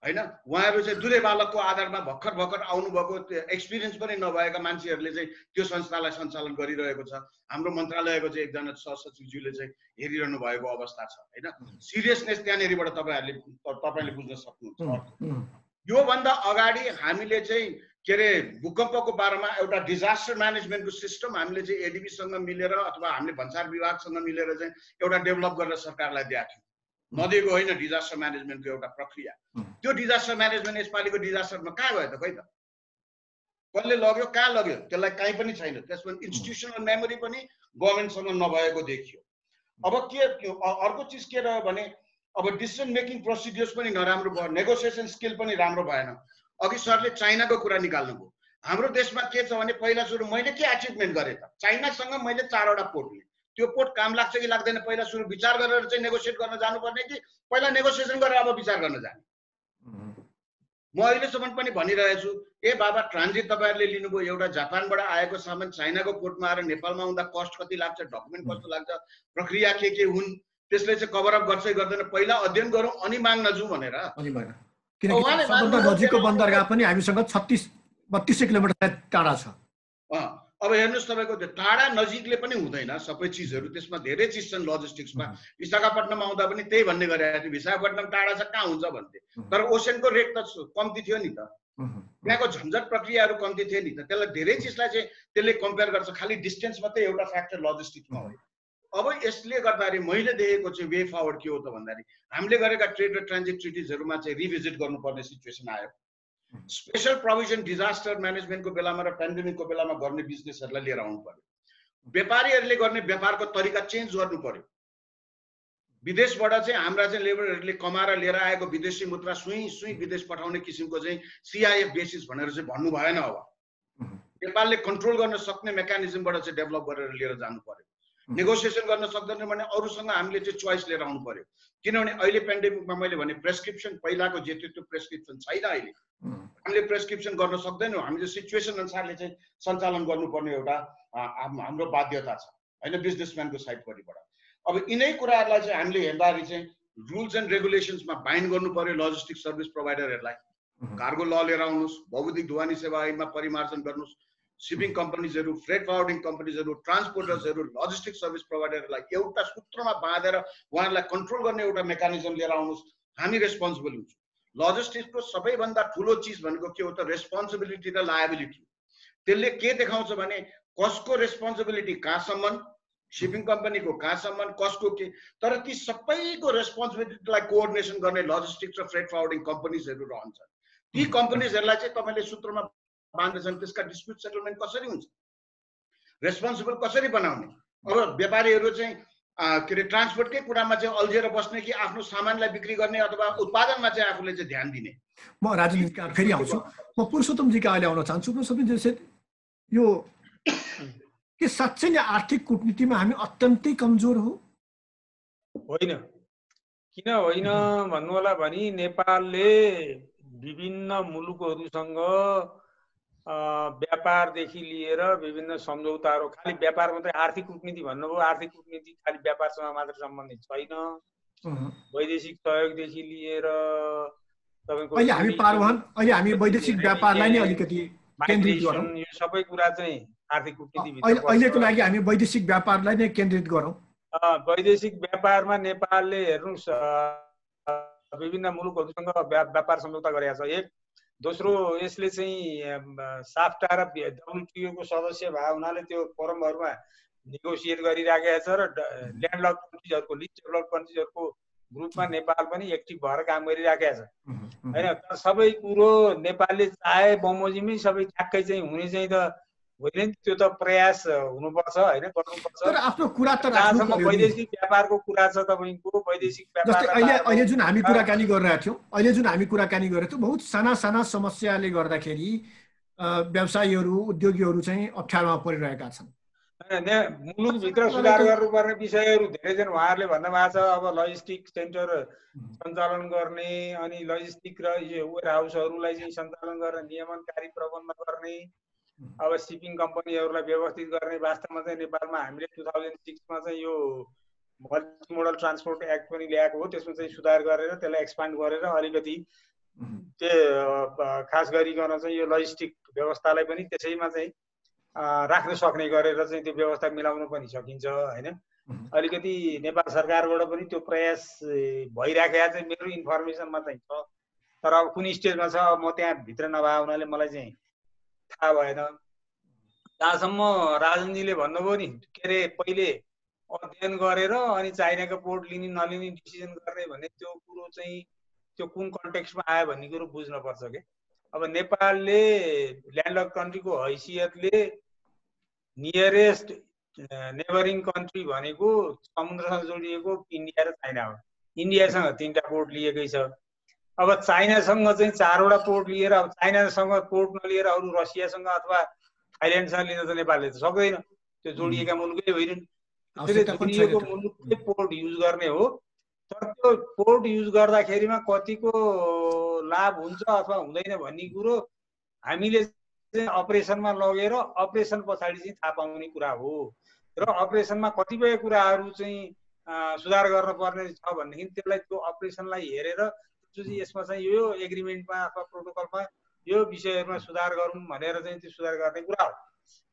होइन। उहाँहरू चाहिँ दुधे बालकको आधारमा भर्खर आउनुभएको एक्सपिरियन्स पनि नभएका मान्छेहरूले चाहिँ त्यो संस्थालाई सञ्चालन गरिरहेको छ। हाम्रो मन्त्रालयको चाहिँ एकजना सहसचिवज्यूले चाहिँ हेरिरहनु भएको अवस्था छ होइन। सिरियसनेस त्यहाँनिरबाट तपाईँले बुझ्न सक्नुहुन्छ। योभन्दा अगाडि हामीले चाहिँ के अरे भूकम्पको बारेमा एउटा डिजास्टर म्यानेजमेन्टको सिस्टम हामीले चाहिँ एडिबीसँग मिलेर अथवा हामीले भन्सार विभागसँग मिलेर चाहिँ एउटा डेभलप गरेर सरकारलाई दिएको थियौँ। नदिएको होइन, डिजास्टर म्यानेजमेन्टको एउटा प्रक्रिया। त्यो डिजास्टर म्यानेजमेन्ट यसपालिको डिजास्टरमा कहाँ गयो त? खै त कसले लग्यो कहाँ लग्यो त्यसलाई कहीँ पनि छैन। त्यसमा इन्स्टिट्युसनल मेमोरी पनि गभर्मेन्टसँग नभएको देखियो। अब के अर्को चिज के रह्यो भने अब डिसिजन मेकिङ प्रोसिड्युर्स पनि नराम्रो भयो, नेगोसिएसन स्किल पनि राम्रो भएन। अघि सरले चाइनाको कुरा निकाल्नुभयो। हाम्रो देशमा के छ भने पहिला सुरु मैले के अचिभमेन्ट गरेँ त, चाइनासँग मैले 4 वटा पोर्ट लिएँ। त्यो पोर्ट काम लाग्छ कि लाग्दैन पहिला सुरु विचार गरेर चाहिँ नेगोसिएट गर्न जानुपर्ने कि पहिला नेगोसिएसन गरेर अब विचार गर्न जाने। म अहिलेसम्म पनि भनिरहेको छु, ए बाबा ट्रान्जिट तपाईँहरूले लिनुभयो, एउटा जापानबाट आएको सामान चाइनाको पोर्टमा आएर नेपालमा आउँदा कस्ट कति लाग्छ, डकुमेन्ट कस्तो लाग्छ, प्रक्रिया के हुन्, त्यसले चाहिँ कभरअप गर्छ गर्दैन पहिला अध्ययन गरौँ अनि माग्न जाउँ भनेर।
किनकि सबभन्दा नजिकको बन्दरगाह पनि हामीसँग 36-32 किलोमिटर टाढा छ।
अब हेर्नुहोस् तपाईँको त्यो टाढा नजिकले पनि हुँदैन सबै चिजहरू, त्यसमा धेरै चिज छन् लजिस्टिक्समा। विशाखापट्टनम आउँदा पनि त्यही भन्ने गरेको थियो, विशाखापट्टनम टाढा छ कहाँ हुन्छ भन्थे, तर ओसेनको रेट त कम्ती थियो नि त, त्यहाँको झन्झट प्रक्रियाहरू कम्ती थियो नि त। त्यसलाई धेरै चिजलाई चाहिँ त्यसले कम्पेयर गर्छ, खालि डिस्टेन्स मात्रै एउटा फ्याक्टर लजिस्टिक्समा हो। अब यसले गर्दाखेरि मैले देखेको चाहिँ वे फरवर्ड के हो त भन्दाखेरि हामीले गरेका ट्रेड र ट्रान्जिट ट्रिटिजहरूमा चाहिँ रिभिजिट गर्नुपर्ने सिचुएसन आयो। स्पेशल प्रोभिजन डिजास्टर म्यानेजमेन्टको बेलामा र पेन्डेमिकको बेलामा गर्ने बिजनेसहरूलाई लिएर आउनु पर्यो। व्यापारीहरूले गर्ने व्यापारको तरिका चेन्ज गर्नु पर्यो। विदेशबाट चाहिँ हाम्रा चाहिँ लेबरहरूले कमाएर लिएर आएको विदेशी मुद्रा सुई विदेश पठाउने किसिमको चाहिँ सिआइएफ बेसिस भनेर चाहिँ भन्नु भएन। अब नेपालले कन्ट्रोल गर्न सक्ने मेकानिजमबाट चाहिँ डेभलप गरेर लिएर जानु पर्यो। नेगोसिएसन गर्न सक्दैन भने अरूसँग हामीले चाहिँ चोइस लिएर आउनु पर्यो। किनभने अहिले पेन्डेमिकमा मैले भने प्रेस्क्रिप्सन पहिलाको जे त्यो प्रेस्क्रिप्सन छैन। अहिले हामीले प्रेस्क्रिप्सन गर्न सक्दैनौँ, हामीले सिचुएसन अनुसारले चाहिँ सञ्चालन गर्नुपर्ने एउटा हाम्रो बाध्यता छ होइन बिजनेसम्यानको साइडपट्टिबाट। अब यिनै कुराहरूलाई चाहिँ हामीले हेर्दाखेरि चाहिँ रुल्स एन्ड रेगुलेसन्समा बाइन्ड गर्नु पर्यो लजिस्टिक सर्भिस प्रोभाइडरहरूलाई। कार्गो ल लिएर आउनुहोस्, भौगोलिक ढुवानी सेवा ऐनमा परिमार्जन गर्नुहोस्, सिपिङ कम्पनीजहरू, फ्रेट फरवर्डिङ कम्पनीजहरू, ट्रान्सपोर्टर्सहरू, लजिस्टिक सर्भिस प्रोभाइडरलाई एउटा सूत्रमा बाँधेर उहाँहरूलाई कन्ट्रोल गर्ने एउटा मेकानिजम लिएर आउनुहोस्। हामी रेस्पोन्सिबल हुन्छौँ। लजिस्टिक्सको सबैभन्दा ठुलो चिज भनेको के हो त रेस्पोन्सिबिलिटी र लायबिलिटी। त्यसले के देखाउँछ भने कसको रेस्पोन्सिबिलिटी कहाँसम्म, सिपिङ कम्पनीको कहाँसम्म, कसको के, तर ती सबैको रेस्पोन्सिबिलिटीलाई कोअर्डिनेसन गर्ने लजिस्टिक्स र फ्रेट फरवर्डिङ कम्पनीजहरू रहन्छन्। ती कम्पनीजहरूलाई चाहिँ तपाईँले सूत्रमा बाँध्दैछन्, त्यसका डिस्प्युट सेटलमेन्ट कसरी हुन्छ, रेस्पोन्सिबल कसरी बनाउने। अब व्यापारीहरू चाहिँ के अरे ट्रान्सपोर्टकै कुरामा चाहिँ अल्झिएर बस्ने कि आफ्नो सामानलाई बिक्री गर्ने अथवा उत्पादनमा चाहिँ आफूले चाहिँ ध्यान दिने।
म राजनीतिका फेरि आउँछु, म पुरुषोत्तमजीका अहिले आउन चाहन्छु। पुरुषोत्तमजी यो के साँच्चै नै आर्थिक कूटनीतिमा हामी अत्यन्तै कमजोर हो?
होइन, किन होइन भन्नु होला भने नेपालले विभिन्न मुलुकहरूसँग व्यापारदेखि लिएर विभिन्न सम्झौताहरू, खालि व्यापार मात्रै आर्थिक कूटनीति भन्नुभयो, आर्थिक कूटनीति खालि व्यापारसँग मात्र सम्बन्धित छैन। वैदेशिक सहयोगदेखि लिएर तपाईको
अहिले हामी वैदेशिक व्यापारलाई नै अलिकति केन्द्रित गरौँ।
यो सबै कुरा चाहिँ आर्थिक कूटनीति
अहिलेको लागि हामी वैदेशिक व्यापारलाई नै केन्द्रित गरौँ।
वैदेशिक व्यापारमा नेपालले हेर्नुहोस् विभिन्न मुलुकहरूसँग व्यापार सम्झौता गरेको छ। एक दोस्रो, यसले चाहिँ साफ्टा र डब्ल्युटिओ को सदस्य भए हुनाले त्यो फोरमहरूमा नेगोसिएट गरिराखेको छ र ल्यान्डलक कन्ट्रिजहरूको, लिस्ट डेभलप कन्ट्रिजहरूको ग्रुपमा नेपाल पनि एक्टिभ भएर काम गरिराखेको छ होइन। तर सबै कुरो नेपालले चाहे बमोजिमै सबै ठ्याक्कै चाहिँ हुने चाहिँ त होइन, त्यो त प्रयास हुनुपर्छ होइन, गर्नुपर्छ।
तर आफ्नो कुरा त
जहाँसम्म वैदेशिक व्यापारको कुरा छ तपाईँको, वैदेशिक व्यापार
अहिले जुन हामी कुराकानी गरिरहेका थियौँ बहुत साना समस्याले गर्दाखेरि व्यवसायीहरू, उद्योगीहरू चाहिँ अप्ठ्यारोमा परिरहेका छन्।
मुलुकभित्र सुधार गर्नुपर्ने विषयहरू धेरै छन्। उहाँहरूले भन्नुभएको छ अब लजिस्टिक सेन्टर सञ्चालन गर्ने, अनि लजिस्टिक र वेयर हाउसहरूलाई चाहिँ सञ्चालन गर्ने, नियमनकारी प्रबन्ध गर्ने, अब सिपिङ कम्पनीहरूलाई व्यवस्थित गर्ने। वास्तवमा चाहिँ नेपालमा हामीले 2006 मा चाहिँ यो मल्टी मोडल ट्रान्सपोर्ट एक्ट पनि ल्याएको हो। त्यसमा चाहिँ सुधार गरेर त्यसलाई एक्सपान्ड गरेर अलिकति त्यो खास गरिकन चाहिँ यो लजिस्टिक व्यवस्थालाई पनि त्यसैमा चाहिँ राख्न सक्ने गरेर चाहिँ त्यो व्यवस्था मिलाउन पनि सकिन्छ होइन। अलिकति नेपाल सरकारबाट पनि त्यो प्रयास भइराखेको चाहिँ मेरो इन्फर्मेसनमा चाहिँ छ, तर अब कुन स्टेजमा छ म त्यहाँ भित्र नभए हुनाले मलाई चाहिँ थाहा भएन। जहाँसम्म राजनजीले भन्नुभयो नि के अरे पहिले अध्ययन गरेर अनि चाइनाको पोर्ट लिने नलिने डिसिजन गर्ने भन्ने त्यो कुरो चाहिँ त्यो कुन कन्टेक्स्टमा आयो भन्ने कुरो बुझ्नुपर्छ के। अब नेपालले ल्यान्डलक कन्ट्रीको हैसियतले नियरेस्ट नेबरिङ कन्ट्री भनेको समुद्रसँग जोडिएको इन्डिया र चाइना हो। इन्डियासँग 3टा पोर्ट लिएकै छ। अब चाइनासँग चाहिँ 4वटा पोर्ट लिएर, अब चाइनासँग पोर्ट नलिएर अरू रसियासँग अथवा थाइल्यान्डसँग लिन त नेपालले त सक्दैन, त्यो जोडिएका मुलुकै होइनन्। त्यसले जोडिएको मुलुककै पोर्ट युज गर्ने हो। तर त्यो पोर्ट युज गर्दाखेरिमा कतिको लाभ हुन्छ अथवा हुँदैन भन्ने कुरो हामीले चाहिँ अपरेसनमा लगेर अपरेसन पछाडि चाहिँ थाहा पाउने कुरा हो। र अपरेसनमा कतिपय कुराहरू चाहिँ सुधार गर्न पर्ने छ भनेदेखि त्यसलाई त्यो अपरेसनलाई हेरेर यसमा चाहिँ यो एग्रिमेन्टमा अथवा प्रोटोकलमा यो विषयहरूमा सुधार गरौँ भनेर चाहिँ त्यो सुधार गर्ने कुरा हो।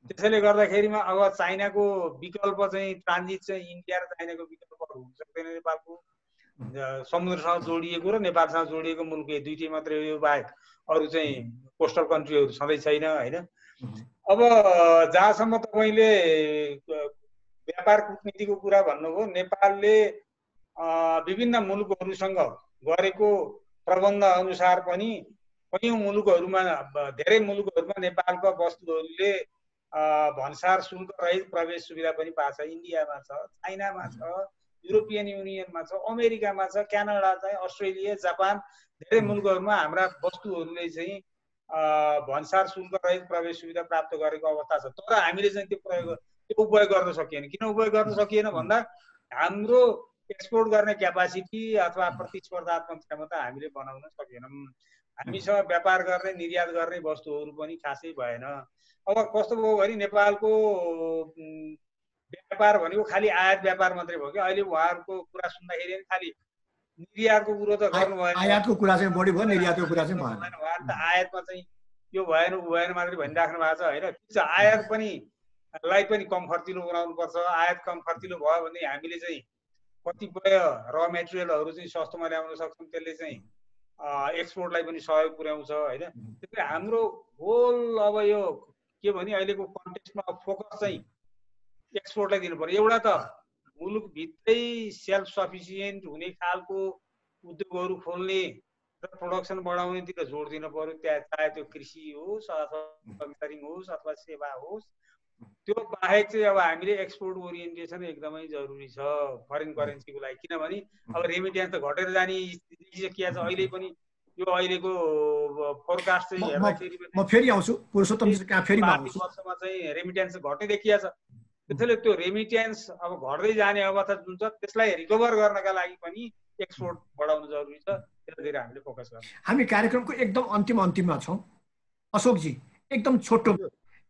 त्यसैले गर्दाखेरिमा अब चाइनाको विकल्प चाहिँ ट्रान्जिट चाहिँ इन्डिया र चाइनाको विकल्पहरू हुन सक्दैन। नेपालको समुद्रसँग जोडिएको र नेपालसँग जोडिएको मुलुक यो दुईटै मात्रै हो, यो बाहेक अरू चाहिँ कोस्टल कन्ट्रीहरू सधैँ छैन होइन। अब जहाँसम्म तपाईँले व्यापार कूटनीतिको कुरा भन्नुभयो, नेपालले विभिन्न मुलुकहरूसँग गरेको प्रबन्ध अनुसार पनि कयौं मुलुकहरूमा, धेरै मुलुकहरूमा नेपालका वस्तुहरूले भन्सार शुल्क रहित प्रवेश सुविधा पनि पाएको छ। इन्डियामा छ, चाइनामा छ, युरोपियन युनियनमा छ, अमेरिकामा छ, क्यानाडा छ, अस्ट्रेलिया, जापान, धेरै मुलुकहरूमा हाम्रा वस्तुहरूले चाहिँ भन्सार शुल्क रहित प्रवेश सुविधा प्राप्त गरेको अवस्था छ। तर हामीले चाहिँ त्यो उपयोग गर्न सकिएन। किन उपयोग गर्न सकिएन भन्दा हाम्रो एक्सपोर्ट गर्ने क्यापासिटी अथवा प्रतिस्पर्धात्मक क्षमता हामीले बनाउन सकेनौँ। हामीसँग व्यापार गर्ने, निर्यात गर्ने वस्तुहरू पनि खासै भएन। अब कस्तो भयो भने नेपालको व्यापार भनेको खालि आयात व्यापार मात्रै भयो कि। अहिले उहाँहरूको कुरा सुन्दाखेरि खालि निर्यातको कुरो त गर्नु भएन,
आयातको कुरा चाहिँ बढी भयो, निर्यातको कुरा चाहिँ भएन।
उहाँहरू त आयातमा चाहिँ यो भएन उ भएन मात्रै भनिराख्नु भएको छ होइन। ठिक छ, आयात पनि लाई पनि कम खर्चिलो बनाउनु पर्छ। आयात कम खर्चिलो भयो भने हामीले चाहिँ कतिपय र मेटेरियलहरू चाहिँ सस्तोमा ल्याउन सक्छौँ, त्यसले चाहिँ एक्सपोर्टलाई पनि सहयोग पुर्याउँछ होइन। त्यसले हाम्रो होल अब यो के भने अहिलेको कन्टेक्स्टमा फोकस चाहिँ एक्सपोर्टलाई दिनु पर्यो। एउटा त मुलुकभित्रै सेल्फ सफिसियन्ट हुने खालको उद्योगहरू खोल्ने र प्रोडक्सन बढाउनेतिर जोड दिन पर्यो। त्यहाँ चाहे त्यो कृषि होस् अथवा मैन्युफ्याक्चरिङ होस् अथवा सेवा होस्। त्यो बाहेक चाहिँ अब हामीले एक्सपोर्ट ओरिएन्टेसन एकदमै जरुरी छ फरेन करेन्सीको लागि। किनभने अब रेमिट्यान्स त घटेर जाने स्थिति के छ अहिले पनि। यो अहिलेको फोरकास्ट चाहिँ हेर्दाखेरि
म फेरि आउँछु पुरुषोत्तमजी कहाँ फेरि आउँछु।
वर्षमा चाहिँ रेमिट्यान्स घट्ने देखिया छ। त्यसैले त्यो रेमिट्यान्स अब घट्दै जाने अवस्था जुन छ त्यसलाई रिकभर गर्नका लागि पनि एक्सपोर्ट बढाउनु जरुरी छ। त्यसतिर हामीले फोकस गर्छौँ।
हामी कार्यक्रमको एकदम अन्तिममा छौँ। अशोकजी एकदम छोटो,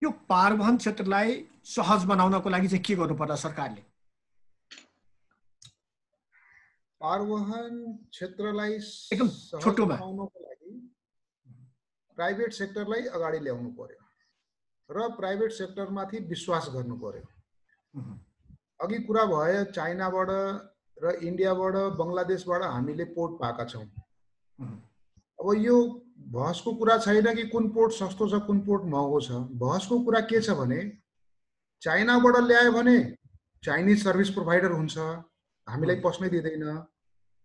यो पारवहन क्षेत्रलाई सहज बनाउनको लागि चाहिँ के गर्नु पर्ला सरकारले?
पारवहन क्षेत्रलाई
एकदम छोटोमा
बनाउनको लागि प्राइभेट सेक्टरलाई अगाडि ल्याउनु पर्यो र प्राइभेट सेक्टरमाथि विश्वास गर्नु पर्यो। अघि कुरा भयो चाइनाबाट र इन्डियाबाट, बङ्गलादेशबाट हामीले पोर्ट पाएका छौँ। अब यो बहसको कुरा छैन कि कुन पोर्ट सस्तो छ कुन पोर्ट महँगो छ। बहसको कुरा के छ भने चाइनाबाट ल्यायो भने चाइनिज सर्भिस प्रोभाइडर हुन्छ, हामीलाई पस्नै दिँदैन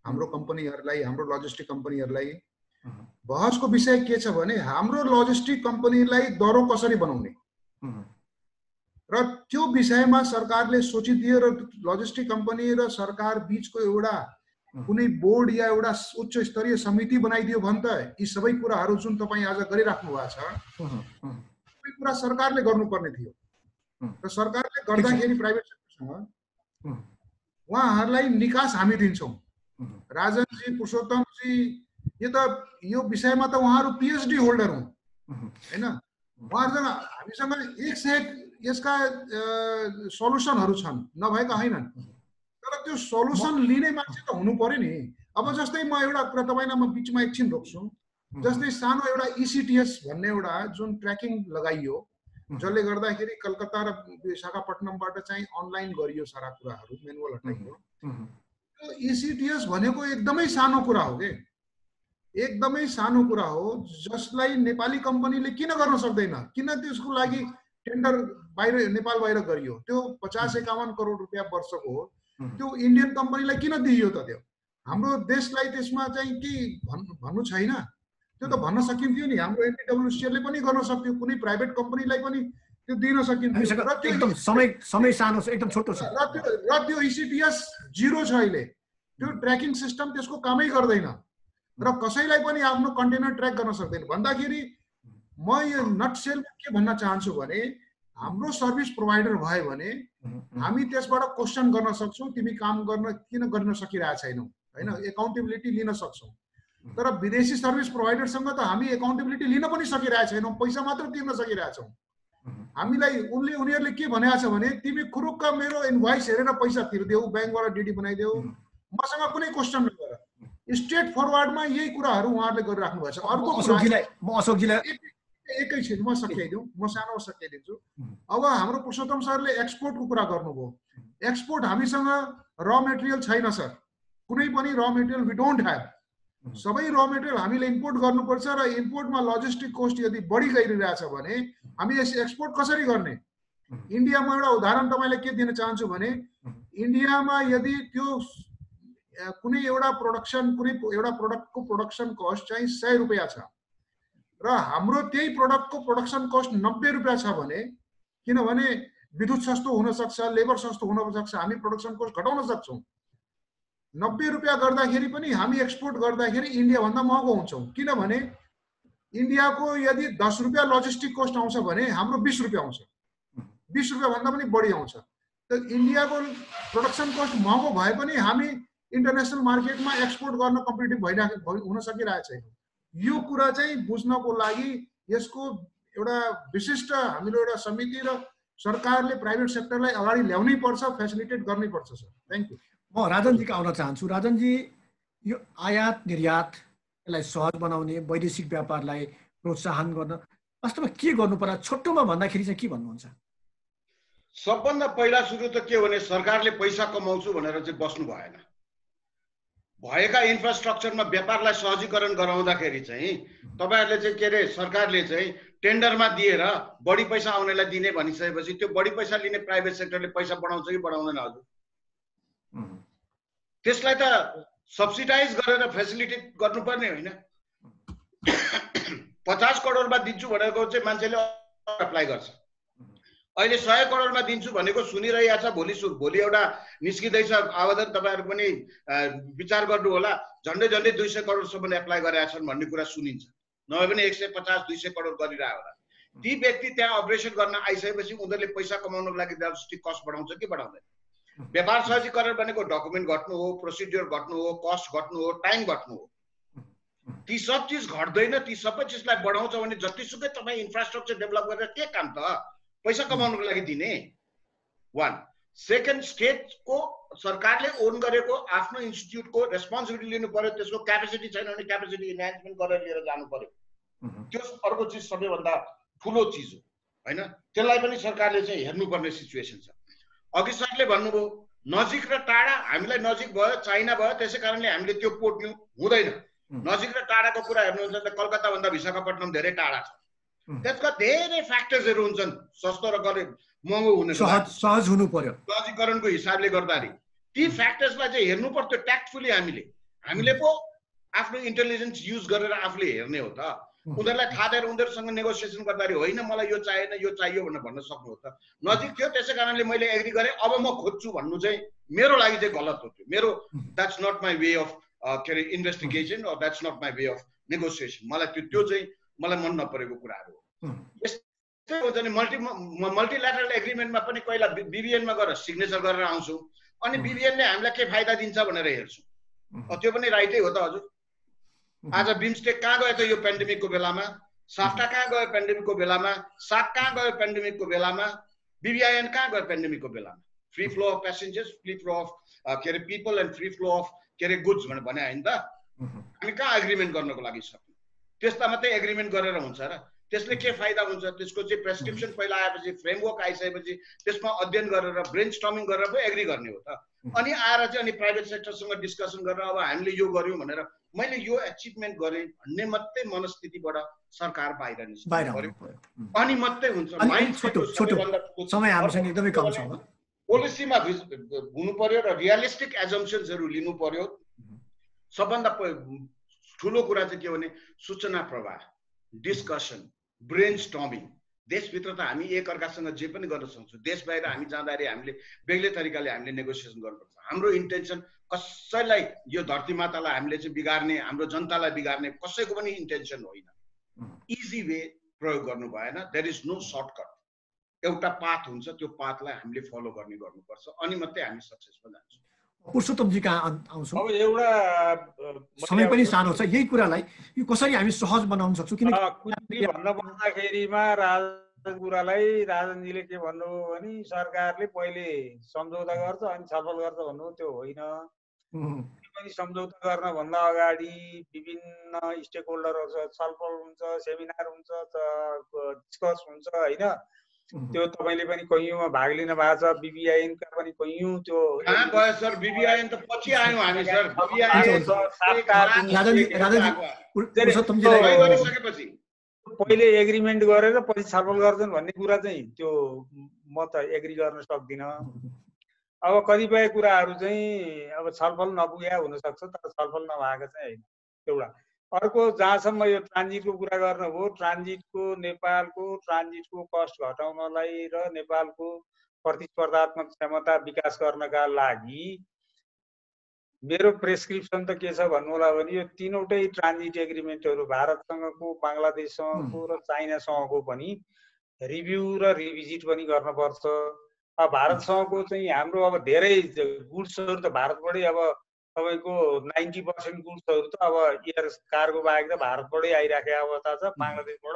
हाम्रो कम्पनीहरूलाई, हाम्रो लजिस्टिक कम्पनीहरूलाई। बहसको विषय के छ भने हाम्रो लजिस्टिक कम्पनीलाई दरो कसरी बनाउने र त्यो विषयमा सरकारले सोचिदियो र लजिस्टिक कम्पनी र सरकार बीचको एउटा कुनै बोर्ड या एउटा उच्च स्तरीय समिति बनाइदियो भने त यी सबै कुराहरू जुन तपाईँ आज गरिराख्नु भएको छ सबै कुरा सरकारले गर्नुपर्ने थियो। र सरकारले गर्दाखेरि प्राइभेट सेक्टरसँग उहाँहरूलाई निकास हामी दिन्छौँ। राजनजी, पुरुषोत्तमजी, यो विषयमा त उहाँहरू पिएचडी होल्डर हुन् होइन। उहाँहरूसँग हामीसँग 101 यसका सल्युसनहरू छन्, नभएका होइनन्। तर त्यो सल्युसन लिने मान्छे त हुनु पर्यो नि। अब जस्तै म एउटा कुरा तपाईँलाई म बिचमा एकछिन रोक्छु। जस्तै सानो एउटा ECTS भन्ने एउटा जुन ट्र्याकिङ लगाइयो, जसले गर्दाखेरि कलकत्ता र विशाखापट्टनमबाट चाहिँ अनलाइन गरियो सारा कुराहरू, मेनुअल हटाइयो। त्यो ECTS भनेको एकदमै सानो कुरा हो के, एकदमै सानो कुरा हो जसलाई नेपाली कम्पनीले किन गर्न सक्दैन? किन त्यसको लागि टेन्डर बाहिर नेपाल बाहिर गरियो? त्यो 50-51 करोड रुपियाँ वर्षको हो, त्यो इन्डियन कम्पनीलाई किन दिइयो त? त्यो हाम्रो देशलाई त्यसमा चाहिँ के भन्नु छैन? त्यो त भन्न सकिन्थ्यो नि। हाम्रो एनपिडब्ल्युसीले पनि गर्न सक्थ्यो, कुनै प्राइभेट कम्पनीलाई पनि त्यो दिन सकिन्थ्यो।
एकदम समय सानो छ, एकदम छोटो छ।
र त्यो ECTS 0 छ अहिले। त्यो ट्र्याकिङ सिस्टम त्यसको कामै गर्दैन र कसैलाई पनि आफ्नो कन्टेनर ट्र्याक गर्न सक्दैन। भन्दाखेरि म यो नटसेलमा के भन्न चाहन्छु भने हाम्रो सर्भिस प्रोभाइडर भयो भने हामी त्यसबाट क्वेसन गर्न सक्छौँ, तिमी काम गर्न किन गर्न सकिरहेको छैनौ हैन, एकाउन्टेबिलिटी लिन सक्छौँ। तर विदेशी सर्भिस प्रोभाइडरसँग त हामी एकाउन्टेबिलिटी लिन पनि सकिरहेको छैनौँ, पैसा मात्र तिर्न सकिरहेका छौँ। हामीलाई उनीहरूले के भनेको छ भने तिमी खुरुक्क मेरो इन्भोइस हेरेर पैसा तिर्देऊ, ब्याङ्कबाट डिडी बनाइदेऊ, मसँग कुनै क्वेसन नगर। स्ट्रेट फरवर्डमा यही कुराहरू उहाँहरूले गरिराख्नु भएको छ। अर्को एकैछिन म सकिदिउँ, म सानो सकिदिन्छु। अब हाम्रो पुरुषोत्तम सरले एक्सपोर्टको कुरा गर्नुभयो। एक्सपोर्ट हामीसँग र मेटेरियल छैन सर, कुनै पनि र मेटेरियल वी डोन्ट ह्याभ। सबै र मेटेरियल हामीले इम्पोर्ट गर्नुपर्छ र इम्पोर्टमा लजिस्टिक कोस्ट यदि बढी गइरहेछ भने हामी एक्सपोर्ट कसरी गर्ने? इन्डियामा एउटा उदाहरण तपाईँलाई के दिन चाहन्छु भने इन्डियामा यदि त्यो कुनै एउटा प्रोडक्टको प्रोडक्सन कस्ट चाहिँ 100 रुपियाँ छ र हाम्रो त्यही प्रोडक्टको प्रोडक्सन कस्ट 90 रुपियाँ छ भने, किनभने विद्युत सस्तो हुन सक्छ, लेबर सस्तो हुन सक्छ, हामी प्रोडक्सन कस्ट घटाउन सक्छौँ। 90 रुपियाँ गर्दाखेरि पनि हामी एक्सपोर्ट गर्दाखेरि इन्डिया भन्दा महँगो हुन्छौँ, किनभने इन्डियाको यदि 10 रुपियाँ लजिस्टिक कस्ट आउँछ भने हाम्रो 20 रुपियाँ आउँछ, 20 रुपियाँ भन्दा पनि बढी आउँछ। त इन्डियाको प्रोडक्सन कस्ट महँगो भए पनि हामी इन्टरनेसनल मार्केटमा एक्सपोर्ट गर्न कम्पिटिटिभ हुन सकिरहेको छैन। यो कुरा चाहिँ बुझ्नको लागि यसको एउटा विशिष्ट हामीले एउटा समिति र सरकारले प्राइभेट सेक्टरलाई अगाडि ल्याउनै पर्छ, फेसिलिटेट गर्नै पर्छ सर। Thank you.
म राजनजीका आउन चाहन्छु। राजनजी, यो आयात निर्यातलाई सहज बनाउने, वैदेशिक व्यापारलाई प्रोत्साहन गर्न वास्तवमा के गर्नु पर्ला? छोटोमा भन्दाखेरि चाहिँ के भन्नुहुन्छ?
सबभन्दा पहिला सुरु त के भने सरकारले पैसा कमाउँछु भनेर चाहिँ बस्नु भएन। भएका इन्फ्रास्ट्रक्चरमा व्यापारलाई सहजीकरण गराउँदाखेरि चाहिँ तपाईहरुले चाहिँ के रे सरकारले चाहिँ टेन्डरमा दिएर बढी पैसा आउनेलाई दिने भनिसकेपछि त्यो बढी पैसा लिने प्राइभेट सेक्टरले पैसा बढाउँछ कि बढाउँदैन? हजुर, त्यसलाई त सब्सिडाइज गरेर फेसिलिटेट गर्नुपर्ने होइन। 50 करोडमा दिन्छु भनेको चाहिँ मान्छेले अप्लाई गर्छ। अहिले 100 करोडमा दिन्छु भनेको सुनिरहेको छ, भोलि एउटा निस्किँदैछ आवेदन, तपाईहरु पनि विचार गर्नु होला। झन्डै 200 करोडसम्म एप्लाई गरेका छन् भन्ने कुरा सुनिन्छ, नभए पनि 150-200 करोड गरिरहेको होला। ती व्यक्ति त्यहाँ अपरेसन गर्न आइसकेपछि उनीहरूले पैसा कमाउनको लागि लजिस्टिक कस्ट बढाउँछ कि बढाउँदैन? व्यापार सहजीकरण भनेको डकुमेन्ट घट्नु हो, प्रोसिड्युर घट्नु हो, कस्ट घट्नु हो, टाइम घट्नु हो। ती सब चिज घट्दैन, ती सबै चिजलाई बढाउँछ भने जतिसुकै तपाईँ इन्फ्रास्ट्रक्चर डेभलप गरेर के काम त पैसा कमाउनको लागि दिने? 1 सेकेन्ड, स्टेटको सरकारले ओन गरेको आफ्नो इन्स्टिट्युटको रेस्पोन्सिबिलिटी लिनु पर्यो। त्यसको क्यापेसिटी छैन भने क्यापेसिटी इन्हान्समेन्ट गरेर लिएर जानु पर्यो। त्यो अर्को चिज सबैभन्दा ठुलो चिज हो हैन, त्यसलाई पनि सरकारले चाहिँ हेर्नुपर्ने सिचुएसन छ। अघि सरले भन्नुभयो नजिक र टाढा, हामीलाई नजिक भयो, चाइना भयो, त्यसै कारणले हामीले त्यो पोर्ट लिनु हुँदैन। नजिक र टाढाको कुरा हेर्नुहुन्छ त कलकत्ता भन्दा विशाखापट्टनम धेरै टाढा छ। त्यसका धेरै फ्याक्टर्सहरू हुन्छन्, सस्तो र महँगो हुने,
सहज हुनु पर्यो
सहजीकरणको हिसाबले गर्दाखेरि। ती फ्याक्टर्सलाई चाहिँ हेर्नु पर्यो ट्याक्टफुली। हामीले पो आफ्नो इन्टेलिजेन्स युज गरेर आफूले हेर्ने हो त। उनीहरूलाई थाहा दिएर उनीहरूसँग नेगोसिएसन गर्दाखेरि होइन मलाई यो चाहिएन यो चाहियो भनेर भन्न सक्नु हो त। नजिक थियो त्यसै कारणले मैले एग्री गरेँ, अब म खोज्छु भन्नु चाहिँ मेरो लागि चाहिँ गलत हो। त्यो मेरो that's not my way of के अरे investigation, or that's not my way of negotiation. मलाई त्यो चाहिँ मलाई मन नपरेको कुराहरू हो। यस्तै हुन्छ नि मल्टिल्याटरल एग्रिमेन्टमा पनि पहिला BBN मा गएर सिग्नेचर गरेर आउँछौँ, अनि BBN ले हामीलाई के फाइदा दिन्छ भनेर हेर्छौँ। त्यो पनि राइटै हो त हजुर। आज बिमस्टेक कहाँ गयो त यो पेन्डेमिकको बेलामा? साफ्टा कहाँ गयो पेन्डेमिकको बेलामा? साक कहाँ गयो पेन्डेमिकको बेलामा? BBIN कहाँ गयो पेन्डेमिकको बेलामा? Free flow of passengers, free flow of के अरे people and free flow of के अरे गुड्स भनेर भने होइन त? हामी कहाँ एग्रिमेन्ट गर्नको लागि सक्यौँ? त्यसमा मात्रै एग्रिमेन्ट गरेर हुन्छ र? त्यसले के फाइदा हुन्छ? त्यसको चाहिँ प्रेस्क्रिप्सन पहिला आएपछि, फ्रेमवर्क आइसकेपछि त्यसमा अध्ययन गरेर ब्रेनस्टर्मिङ गरेर पो एग्री गर्ने हो त। अनि आएर चाहिँ अनि प्राइभेट सेक्टरसँग डिस्कसन गरेर अब हामीले यो गर्यौँ भनेर मैले यो एचिभमेन्ट गरेँ भन्ने मात्रै मनस्थितिबाट सरकार बाहिर निस्किनु पर्यो, अनि मात्रै हुन्छ।
समय हामीसँग एकदमै कम छ।
पोलिसीमा हुनु पर्यो र रियलिस्टिक एजम्पसन्सहरू लिनु पर्यो। सबभन्दा ठुलो कुरा चाहिँ के हो भने सूचना प्रवाह, डिस्कसन, ब्रेन स्टर्मिङ। देशभित्र त हामी एकअर्कासँग जे पनि गर्न सक्छौँ, देश बाहिर हामी जाँदाखेरि हामीले बेग्लै तरिकाले हामीले नेगोसिएसन गर्नुपर्छ। हाम्रो इन्टेन्सन कसैलाई यो धरती मातालाई हामीले चाहिँ बिगार्ने, हाम्रो जनतालाई बिगार्ने कसैको पनि इन्टेन्सन होइन। इजी वे प्रयोग गर्नु भएन। There is no shortcut. एउटा पाथ हुन्छ, त्यो पाथलाई हामीले फलो गर्नुपर्छ, अनि मात्रै हामी सक्सेसमा जान्छौँ।
पुरुषोत्तमजी कहाँ आउँछौँ।
अब एउटा
समय पनि सानो छ, यही कुरालाई यो कसरी हामी सहज बनाउन सक्छौँ?
किनकि भन्न पर्दाखेरिमा राजनजीले के भन्नुभयो भने सरकारले पहिले सम्झौता गर्छ अनि छलफल गर्छ भन्नु, त्यो होइन। पनि सम्झौता गर्न भन्दा अगाडि विभिन्न स्टेक होल्डरहरूसँग छलफल हुन्छ, सेमिनार हुन्छ, डिस्कस हुन्छ होइन। त्यो तपाईले पनि कैयौँमा भाग लिन भएको छ। BBIN का पनि कैयौँ त्यो
कहाँ गयो सर? BBIN त पछि आयौँ हामी सर।
पहिले एग्रिमेन्ट गरेर पछि छलफल गर्छन् भन्ने कुरा चाहिँ त्यो म त एग्री गर्न सक्दिनँ। अब कतिपय कुराहरू चाहिँ अब छलफल नपुगे हुनसक्छ, तर छलफल नभएको चाहिँ होइन। एउटा अर्को जहाँसम्म यो ट्रान्जिटको कुरा गर्नुभयो, ट्रान्जिटको नेपालको ट्रान्जिटको कस्ट घटाउनलाई र नेपालको प्रतिस्पर्धात्मक क्षमता विकास गर्नका लागि मेरो प्रेस्क्रिप्सन त के छ भन्नु होला भने यो तीनवटै ट्रान्जिट एग्रिमेन्टहरू भारतसँगको, बांग्लादेशसँगको र चाइनासँगको पनि रिभ्यू र रिभिजिट पनि गर्नुपर्छ। अब भारतसँगको चाहिँ हाम्रो अब धेरै गुड्सहरू त भारतबाटै अब तपाईको 90% गुड्सहरू त अब एयर कार्गो बाहेक त भारतबाटै आइराखेको अवस्था छ। बांग्लादेशबाट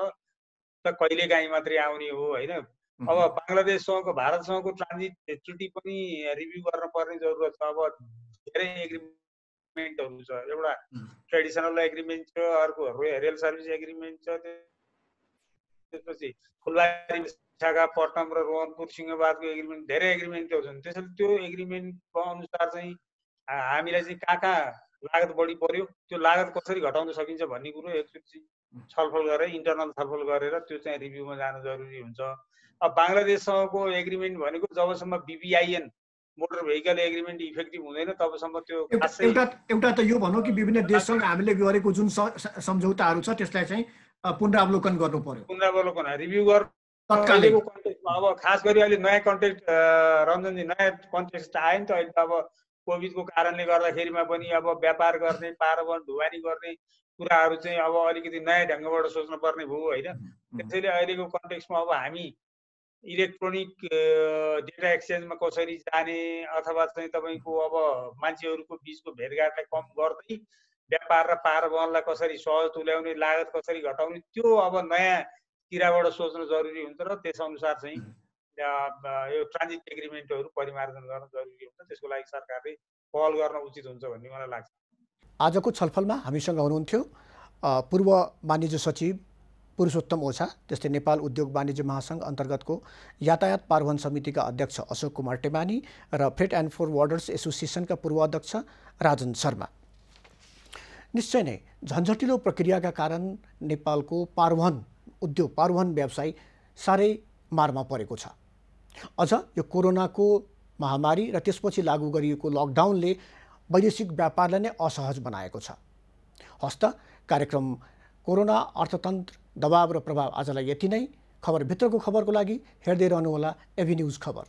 त कहिलेकाहीँ मात्रै आउने हो होइन। अब बांग्लादेशसँगको भारतसँगको ट्रान्जिट ट्रिटी पनि रिभ्यू गर्न पर्ने जरुरत छ। अब धेरै एग्रिमेन्टहरू छ, एउटा ट्रेडिसनल एग्रिमेन्ट छ, अर्को रेल सर्भिस एग्रिमेन्ट छ, त्यसपछि फुलबारी विशाखापट्टनम र रोहनपुर सिंहबादको एग्रिमेन्ट, धेरै एग्रिमेन्टहरू छन्। त्यसैले त्यो एग्रिमेन्टको अनुसार चाहिँ हामीलाई चाहिँ कहाँ लागत बढी पर्यो, त्यो लागत कसरी घटाउन सकिन्छ भन्ने कुरो एकचोटि छलफल गरेर, इन्टरनल छलफल गरेर त्यो चाहिँ रिभ्यूमा जानु जरुरी हुन्छ। अब बांग्लादेशसँगको एग्रिमेन्ट भनेको जबसम्म BBIN motor vehicle agreement effective हुँदैन तबसम्म त्यो
एउटा त यो भनौँ कि विभिन्न देशसँग हामीले गरेको जुन सम्झौताहरू छ त्यसलाई चाहिँ पुनरावलोकन गर्नु पर्यो।
पुनरावलोकन रिभ्यू गर्नु अहिलेको कन्टेक्स्टमा। अब खास गरी अहिले नयाँ कन्टेक्स्ट रञ्जनजी नयाँ कन्टेक्स्ट आयो नि त अहिले। अब कोभिडको कारणले गर्दाखेरिमा पनि अब व्यापार गर्ने, पारवन ढुवानी गर्ने कुराहरू चाहिँ अब अलिकति नयाँ ढङ्गबाट सोच्नु पर्ने भयो होइन। त्यसैले अहिलेको कन्टेक्स्टमा अब हामी इलेक्ट्रोनिक डेटा एक्सचेन्जमा कसरी जाने, अथवा चाहिँ तपाईँको अब मान्छेहरूको बिचको भेटघाटलाई कम गर्दै व्यापार र पारवहनलाई कसरी सहज तुल्याउने, लागत कसरी घटाउने, त्यो अब नयाँ किराबाट सोच्न जरुरी हुन्छ र त्यसअनुसार चाहिँ यो ट्रान्जिट एग्रिमेन्टहरू परिमार्जन गर्न जरुरी हुन्छ। त्यसको लागि सरकारले पहल गर्न उचित हुन्छ भन्ने मलाई लाग्छ।
आजको छलफलमा हामीसँग हुनुहुन्थ्यो पूर्व वाणिज्य सचिव पुरुषोत्तम ओझा, त्यस्तै नेपाल उद्योग वाणिज्य महासंघ अन्तर्गतको यातायात पारवहन समितिका अध्यक्ष अशोक कुमार टेमानी र फ्रेट एन्ड फरवर्डर्स एसोसिएसनका पूर्व अध्यक्ष राजन शर्मा। निश्चय नै झन्झटिलो प्रक्रियाका कारण नेपालको पारवहन व्यवसाय साह्रै मारमा परेको छ। अझ यो कोरोनाको महामारी र त्यसपछि लागू गरिएको लकडाउनले वैदेशिक व्यापारलाई नै असहज बनाएको छ। हस्त कार्यक्रम कोरोना अर्थतन्त्र दबाव र प्रभाव आजलाई यति नै। खबरभित्रको खबरको लागि हेर्दै रहनुहोला एभी न्युज खबर।